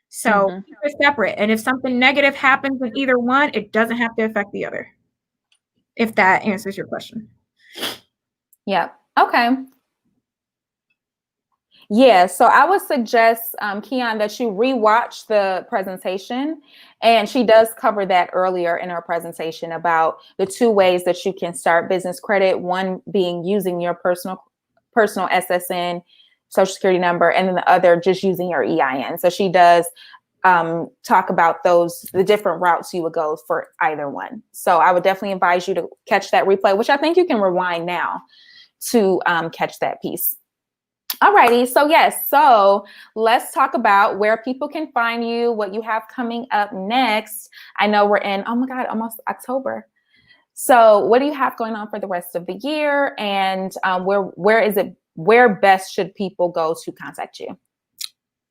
So keep it separate. And if something negative happens in either one, it doesn't have to affect the other. If that answers your question. Yeah. Okay. Yeah. So I would suggest, Keon, that you rewatch the presentation. And she does cover that earlier in her presentation about the 2 ways that you can start business credit. One being using your personal personal SSN, social security number, and then the other just using your EIN. So she does talk about the different routes you would go for either one. So I would definitely advise you to catch that replay, which I think you can rewind now to catch that piece. Alrighty, so yes, so let's talk about where people can find you, what you have coming up next. I know we're in, oh my God, almost October. So what do you have going on for the rest of the year, and where best should people go to contact you?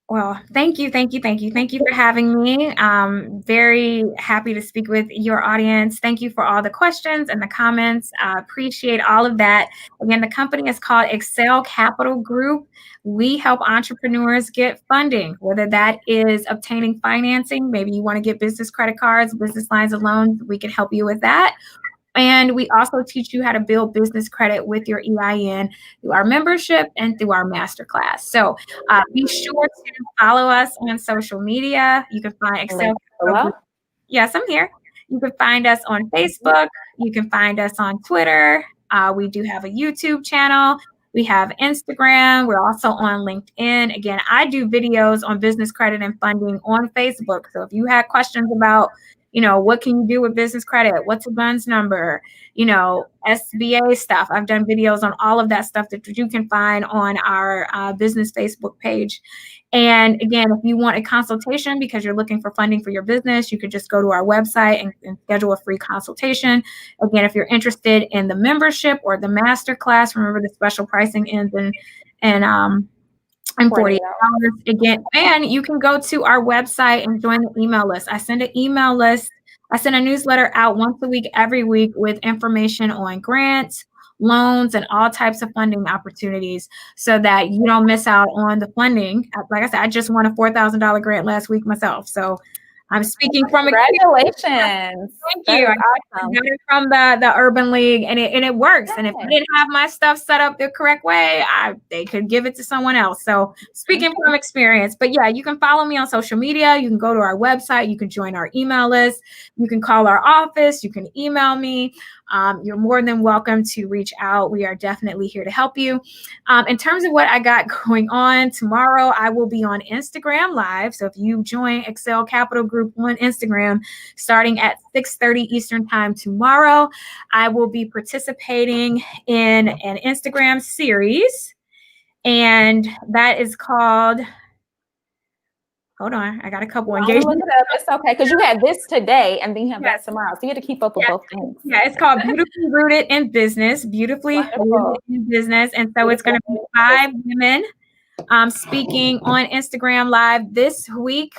Well, thank you for having me. Very happy to speak with your audience. Thank you for all the questions and the comments. I appreciate all of that. Again, the company is called Excel Capital Group. We help entrepreneurs get funding, whether that is obtaining financing. Maybe you want to get business credit cards, business lines of loans. We can help you with that. And we also teach you how to build business credit with your EIN through our membership and through our masterclass. So be sure to follow us on social media. You can find Excel. Hello? Yes, I'm here. You can find us on Facebook. You can find us on Twitter. We do have a YouTube channel. We have Instagram. We're also on LinkedIn. Again, I do videos on business credit and funding on Facebook. So if you have questions about what can you do with business credit? What's a DUNS number? SBA stuff. I've done videos on all of that stuff that you can find on our business Facebook page. And again, if you want a consultation because you're looking for funding for your business, you could just go to our website and schedule a free consultation. Again, if you're interested in the membership or the masterclass, remember the special pricing ends in 48 hours again. And you can go to our website and join the email list. I send an email list. I send a newsletter out once a week, every week, with information on grants, loans, and all types of funding opportunities so that you don't miss out on the funding. Like I said, I just won a $4,000 grant last week myself. So I'm speaking from congratulations. Thank you. I got it from the Urban League, and it works. And if I didn't have my stuff set up the correct way, they could give it to someone else. So speaking from experience, but yeah, you can follow me on social media. You can go to our website. You can join our email list. You can call our office. You can email me. You're more than welcome to reach out. We are definitely here to help you. In terms of what I got going on tomorrow, I will be on Instagram Live. So if you join Excel Capital Group on Instagram, starting at 6:30 Eastern Time tomorrow, I will be participating in an Instagram series, and that is called, hold on, I got a couple engagements. It's okay, because you had this today and then you have that tomorrow. So you have to keep up with both things. Yeah, it's called Beautifully Rooted in Business. Beautifully Rooted in Business. And so it's going to be 5 women speaking on Instagram Live this week,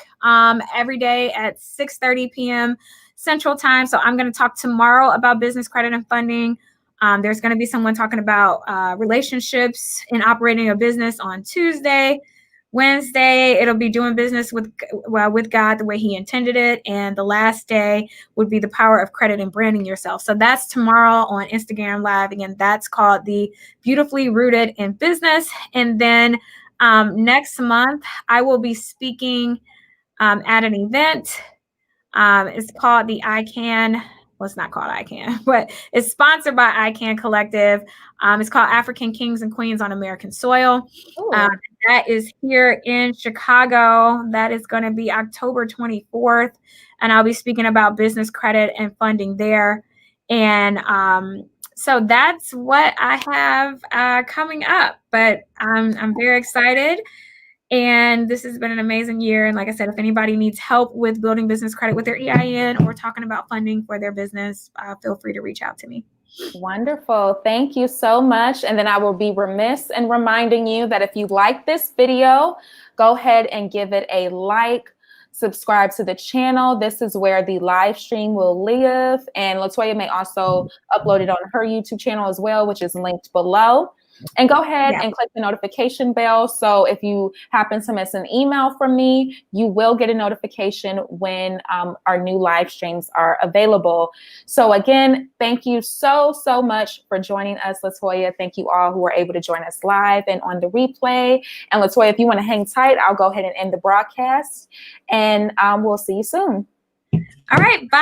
every day at 6:30 p.m. Central Time. So I'm going to talk tomorrow about business credit and funding. There's going to be someone talking about relationships and operating a business on Tuesday. Wednesday, it'll be doing business with God the way He intended it. And the last day would be the power of credit and branding yourself. So that's tomorrow on Instagram Live. Again, that's called the Beautifully Rooted in Business. And then next month, I will be speaking at an event. It's called the ICANN. Well, it's not called ICANN, but it's sponsored by ICANN Collective. It's called African Kings and Queens on American Soil. That is here in Chicago. That is going to be October 24th. And I'll be speaking about business credit and funding there. And so that's what I have coming up. But I'm very excited. And this has been an amazing year. And like I said, if anybody needs help with building business credit with their EIN or talking about funding for their business, feel free to reach out to me. Wonderful. Thank you so much. And then I will be remiss in reminding you that if you like this video, go ahead and give it a like, subscribe to the channel. This is where the live stream will live. And LaToya may also upload it on her YouTube channel as well, which is linked below. And go ahead and click the notification bell. So if you happen to miss an email from me, you will get a notification when our new live streams are available. So again, thank you so much for joining us, LaToya. Thank you all who were able to join us live and on the replay. And LaToya, if you want to hang tight, I'll go ahead and end the broadcast, and we'll see you soon. All right. Bye.